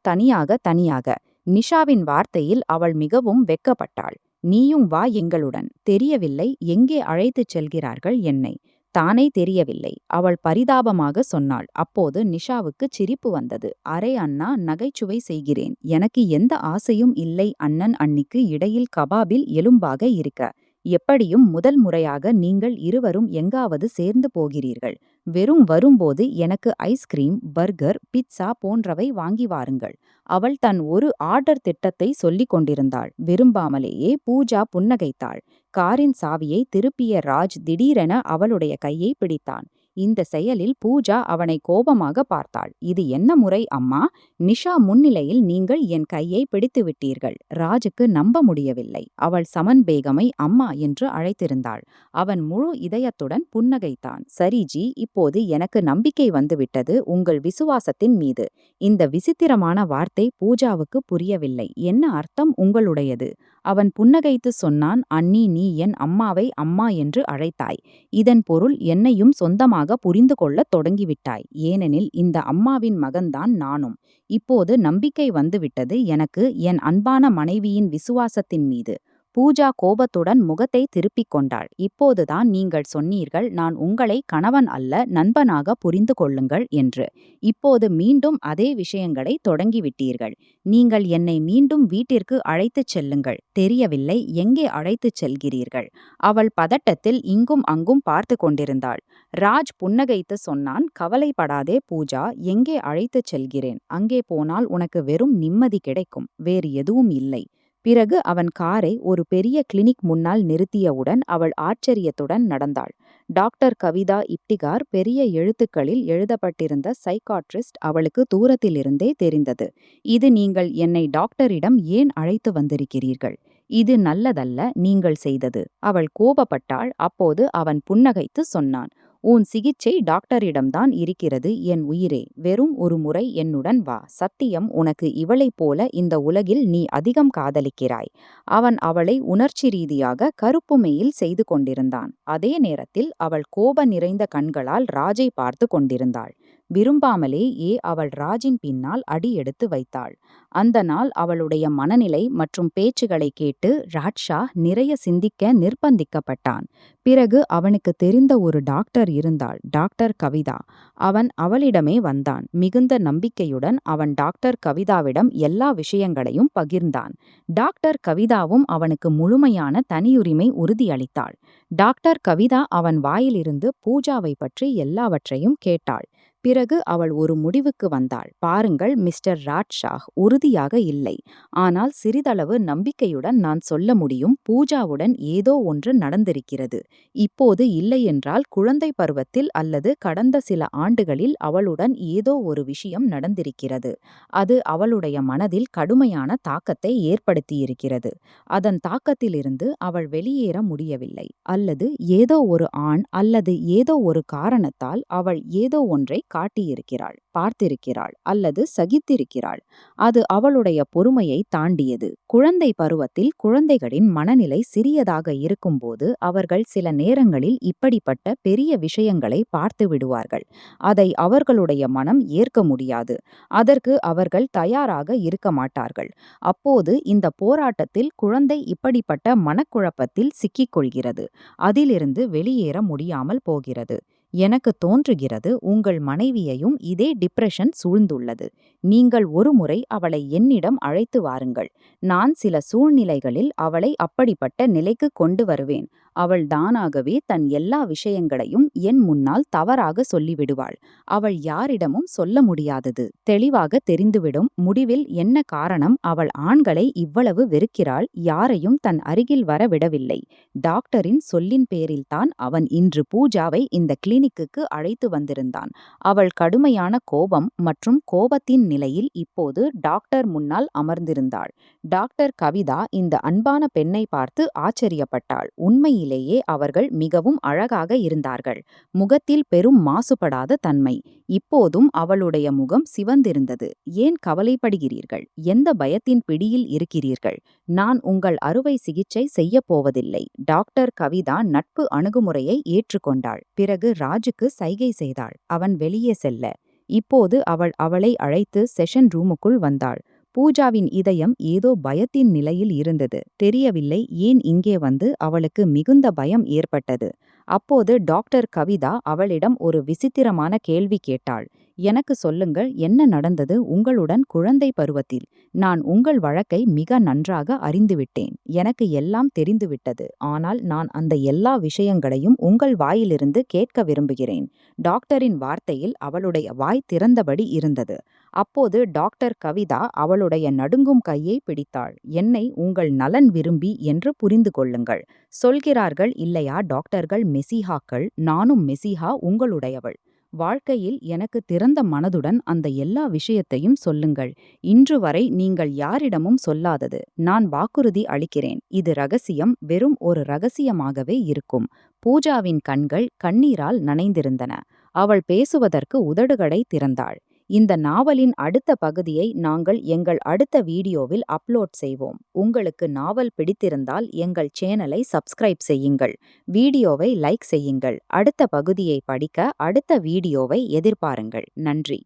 தனியாக. நிஷாவின் வார்த்தையில் அவள் மிகவும் வெட்கப்பட்டாள். நீயும் வா எங்களுடன். தெரியவில்லை எங்கே அழைத்துச் செல்கிறார்கள் என்னை. தானே தெரியவில்லை. அவள் பரிதாபமாக சொன்னாள். அப்போது நிஷாவுக்கு சிரிப்பு வந்தது. அரே அண்ணா, நகைச்சுவை செய்கிறேன். எனக்கு எந்த ஆசையும் இல்லை. அண்ணன் அண்ணிக்கு இடையில் கபாபில் எலும்பாக இருக்க. எப்படியும் முதல் முறையாக நீங்கள் இருவரும் எங்காவது சேர்ந்து போகிறீர்கள். வெறும் வரும்போது எனக்கு ஐஸ்கிரீம், பர்கர், பிட்சா போன்றவை வாங்கி வாருங்கள். அவள் தன் ஒரு ஆர்டர் திட்டத்தை சொல்லிக் கொண்டிருந்தாள். விரும்பாமலேயே பூஜா புன்னகைத்தாள். காரின் சாவியை திருப்பிய ராஜ் திடீரென அவளுடைய கையை பிடித்தான். இந்த செயலில் பூஜா அவனை கோபமாக பார்த்தாள். இது என்ன முறை அம்மா? நிஷா முன்னிலையில் நீங்கள் என் கையை பிடித்துவிட்டீர்கள். ராஜுக்கு நம்ப முடியவில்லை. அவள் சமன் பேகமை அம்மா என்று அழைத்திருந்தாள். அவன் முழு இதயத்துடன் புன்னகைத்தான். சரி ஜி, இப்போது எனக்கு நம்பிக்கை வந்துவிட்டது உங்கள் விசுவாசத்தின் மீது. இந்த விசித்திரமான வார்த்தை பூஜாவுக்கு புரியவில்லை. என்ன அர்த்தம் உங்களுடையது? அவன் புன்னகைத்து சொன்னான், அண்ணி, நீ என் அம்மாவை அம்மா என்று அழைத்தாய். இதன் பொருள் என்னையும் சொந்தமாக புரிந்து கொள்ளத் தொடங்கிவிட்டாய். ஏனெனில் இந்த அம்மாவின் மகன்தான் நானும். இப்போது நம்பிக்கை வந்துவிட்டது எனக்கு என் அன்பான மனைவியின் விசுவாசத்தின் மீது. பூஜா கோபத்துடன் முகத்தை திருப்பிக் கொண்டாள். இப்போதுதான் நீங்கள் சொன்னீர்கள் நான் உங்களை கணவன் அல்ல நண்பனாக புரிந்து கொள்ளுங்கள் என்று. இப்போது மீண்டும் அதே விஷயங்களை தொடங்கிவிட்டீர்கள். நீங்கள் என்னை மீண்டும் வீட்டிற்கு அழைத்துச் செல்லுங்கள். தெரியவில்லை எங்கே அழைத்துச் செல்கிறீர்கள். அவள் பதட்டத்தில் இங்கும் அங்கும் பார்த்து கொண்டிருந்தாள். ராஜ் புன்னகைத்து சொன்னான், கவலைப்படாதே பூஜா, எங்கே அழைத்துச் செல்கிறேன். அங்கே போனால் உனக்கு வெறும் நிம்மதி கிடைக்கும், வேறு எதுவும் இல்லை. பிறகு அவன் காரை ஒரு பெரிய கிளினிக் முன்னால் நிறுத்தியவுடன் அவள் ஆச்சரியத்துடன் நடந்தாள். டாக்டர் கவிதா இப்டிகார் பெரிய எழுத்துக்களில் எழுதப்பட்டிருந்த சைக்காட்ரிஸ்ட் அவளுக்கு தூரத்திலிருந்தே தெரிந்தது. இது நீங்கள் என்னை டாக்டரிடம் ஏன் அழைத்து வந்திருக்கிறீர்கள்? இது நல்லதல்ல நீங்கள் செய்தது. அவள் கோபப்பட்டாள். அப்போது அவன் புன்னகைத்து சொன்னான், உன் சிகிச்சை டாக்டரிடம்தான் இருக்கிறது என் உயிரே. வெறும் ஒரு முறை என்னுடன் வா. சத்தியம், உனக்கு இவளைப் போல இந்த உலகில் நீ அதிகம் காதலிக்கிறாய். அவன் அவளை உணர்ச்சி ரீதியாக கருப்புமையில் செய்து கொண்டிருந்தான். அதே நேரத்தில் அவள் கோப நிறைந்த கண்களால் ராஜை பார்த்து கொண்டிருந்தாள். விரும்பாமலேயே அவள் ராஜின் பின்னால் அடி எடுத்து வைத்தாள். அந்த நாள் அவளுடைய மனநிலை மற்றும் பேச்சுகளை கேட்டு ராட்ஷா நிறைய சிந்திக்க நிர்பந்திக்கப்பட்டான். பிறகு அவனுக்கு தெரிந்த ஒரு டாக்டர் இருந்தாள், டாக்டர் கவிதா. அவன் அவளிடமே வந்தான். மிகுந்த நம்பிக்கையுடன் அவன் டாக்டர் கவிதாவிடம் எல்லா விஷயங்களையும் பகிர்ந்தான். டாக்டர் கவிதாவும் அவனுக்கு முழுமையான தனியுரிமை உறுதியளித்தாள். டாக்டர் கவிதா அவன் வாயிலிருந்து பூஜாவை பற்றி எல்லாவற்றையும் கேட்டாள். பிறகு அவள் ஒரு முடிவுக்கு வந்தாள். பாருங்கள் மிஸ்டர் ராட்ஷா, உறுதியாக இல்லை. ஆனால் சிறிதளவு நம்பிக்கையுடன் நான் சொல்ல முடியும், பூஜாவுடன் ஏதோ ஒன்று நடந்திருக்கிறது. இப்போது இல்லையென்றால் குழந்தை பருவத்தில் அல்லது கடந்த சில ஆண்டுகளில் அவளுடன் ஏதோ ஒரு விஷயம் நடந்திருக்கிறது. அது அவளுடைய மனதில் கடுமையான தாக்கத்தை ஏற்படுத்தியிருக்கிறது. அதன் தாக்கத்திலிருந்து அவள் வெளியேற முடியவில்லை. அல்லது ஏதோ ஒரு ஆண் அல்லது ஏதோ ஒரு காரணத்தால் அவள் ஏதோ ஒன்றை காட்டியிருக்கிறாள், பார்த்திருக்கிறாள் அல்லது சகித்திருக்கிறாள். அது அவளுடைய பொறுமையை தாண்டியது. குழந்தை பருவத்தில் குழந்தைகளின் மனநிலை சிறியதாக இருக்கும்போது அவர்கள் சில நேரங்களில் இப்படிப்பட்ட பெரிய விஷயங்களை பார்த்து விடுவார்கள். அதை அவர்களுடைய மனம் ஏற்க முடியாது. அதற்கு அவர்கள் தயாராக இருக்க மாட்டார்கள். அப்போது இந்த போராட்டத்தில் குழந்தை இப்படிப்பட்ட மனக்குழப்பத்தில் சிக்கிக்கொள்கிறது. அதிலிருந்து வெளியேற முடியாமல் போகிறது. எனக்கு தோன்றுகிறது உங்கள் மனைவியையும் இதே டிப்ரெஷன் சூழ்ந்துள்ளது. நீங்கள் ஒருமுறை அவளை என்னிடம் அழைத்து வாருங்கள். நான் சில சூழ்நிலைகளில் அவளை அப்படிப்பட்ட நிலைக்கு கொண்டு வருவேன். அவள் தானாகவே தன் எல்லா விஷயங்களையும் என் முன்னால் தவறாக சொல்லிவிடுவாள். அவள் யாரிடமும் சொல்ல முடியாதது தெளிவாக தெரிந்துவிடும். முடிவில் என்ன காரணம் அவள் ஆண்களை இவ்வளவு வெறுக்கிறாள், யாரையும் தன் அருகில் வர விடவில்லை. டாக்டரின் சொல்லின் பேரில்தான் அவன் இன்று பூஜாவை இந்த கிளினிக்குக்கு அழைத்து வந்திருந்தான். அவள் கடுமையான கோபம் மற்றும் கோபத்தின் நிலையில் இப்போது டாக்டர் முன்னால் அமர்ந்திருந்தாள். டாக்டர் கவிதா இந்த அன்பான பெண்ணை பார்த்து ஆச்சரியப்பட்டாள். உண்மையிலேயே அவர்கள் மிகவும் அழகாக இருந்தார்கள். முகத்தில் பெரும் மாசுபடாத தன்மை. இப்போதும் அவளுடைய முகம் சிவந்திருந்தது. ஏன் கவலைப்படுகிறீர்கள்? எந்த பயத்தின் பிடியில் இருக்கிறீர்கள்? நான் உங்கள் அறுவை சிகிச்சை செய்யப் போவதில்லை. டாக்டர் கவிதா நட்பு அணுகுமுறையை ஏற்றுக்கொண்டாள். பிறகு ராஜுக்கு சைகை செய்தாள். அவன் வெளியே செல்ல. இப்போது அவளை அழைத்து செஷன் ரூமுக்குள் வந்தாள். பூஜாவின் இதயம் ஏதோ பயத்தின் நிலையில் இருந்தது. தெரியவில்லை ஏன் இங்கே வந்து அவளுக்கு மிகுந்த பயம் ஏற்பட்டது. அப்போது டாக்டர் கவிதா அவளிடம் ஒரு விசித்திரமான கேள்வி கேட்டாள். எனக்கு சொல்லுங்கள், என்ன நடந்தது உங்களுடன் குழந்தை பருவத்தில்? நான் உங்கள் வழக்கை மிக நன்றாக அறிந்துவிட்டேன். எனக்கு எல்லாம் தெரிந்துவிட்டது. ஆனால் நான் அந்த எல்லா விஷயங்களையும் உங்கள் வாயிலிருந்து கேட்க விரும்புகிறேன். டாக்டரின் வார்த்தையில் அவளுடைய வாய் திறந்தபடி இருந்தது. அப்போது டாக்டர் கவிதா அவளுடைய நடுங்கும் கையை பிடித்தாள். என்னை உங்கள் நலன் விரும்பி என்று புரிந்து கொள்ளுங்கள். சொல்கிறார்கள் இல்லையா டாக்டர்கள் மெசிஹாக்கள், நானும் மெசிஹா உங்களுடையவள். வாழ்க்கையில் எனக்கு திறந்த மனதுடன் அந்த எல்லா விஷயத்தையும் சொல்லுங்கள். இன்று வரை நீங்கள் யாரிடமும் சொல்லாதது. நான் வாக்குறுதி அளிக்கிறேன். இது ரகசியம், வெறும் ஒரு ரகசியமாகவே இருக்கும். பூஜாவின் கண்கள் கண்ணீரால் நனைந்திருந்தன. அவள் பேசுவதற்கு உதடுகளை திறந்தாள். இந்த நாவலின் அடுத்த பகுதியை நாங்கள் எங்கள் அடுத்த வீடியோவில் அப்லோட் செய்வோம். உங்களுக்கு நாவல் பிடித்திருந்தால் எங்கள் சேனலை சப்ஸ்கிரைப் செய்யுங்கள். வீடியோவை லைக் செய்யுங்கள். அடுத்த பகுதியை படிக்க அடுத்த வீடியோவை எதிர்பாருங்கள். நன்றி.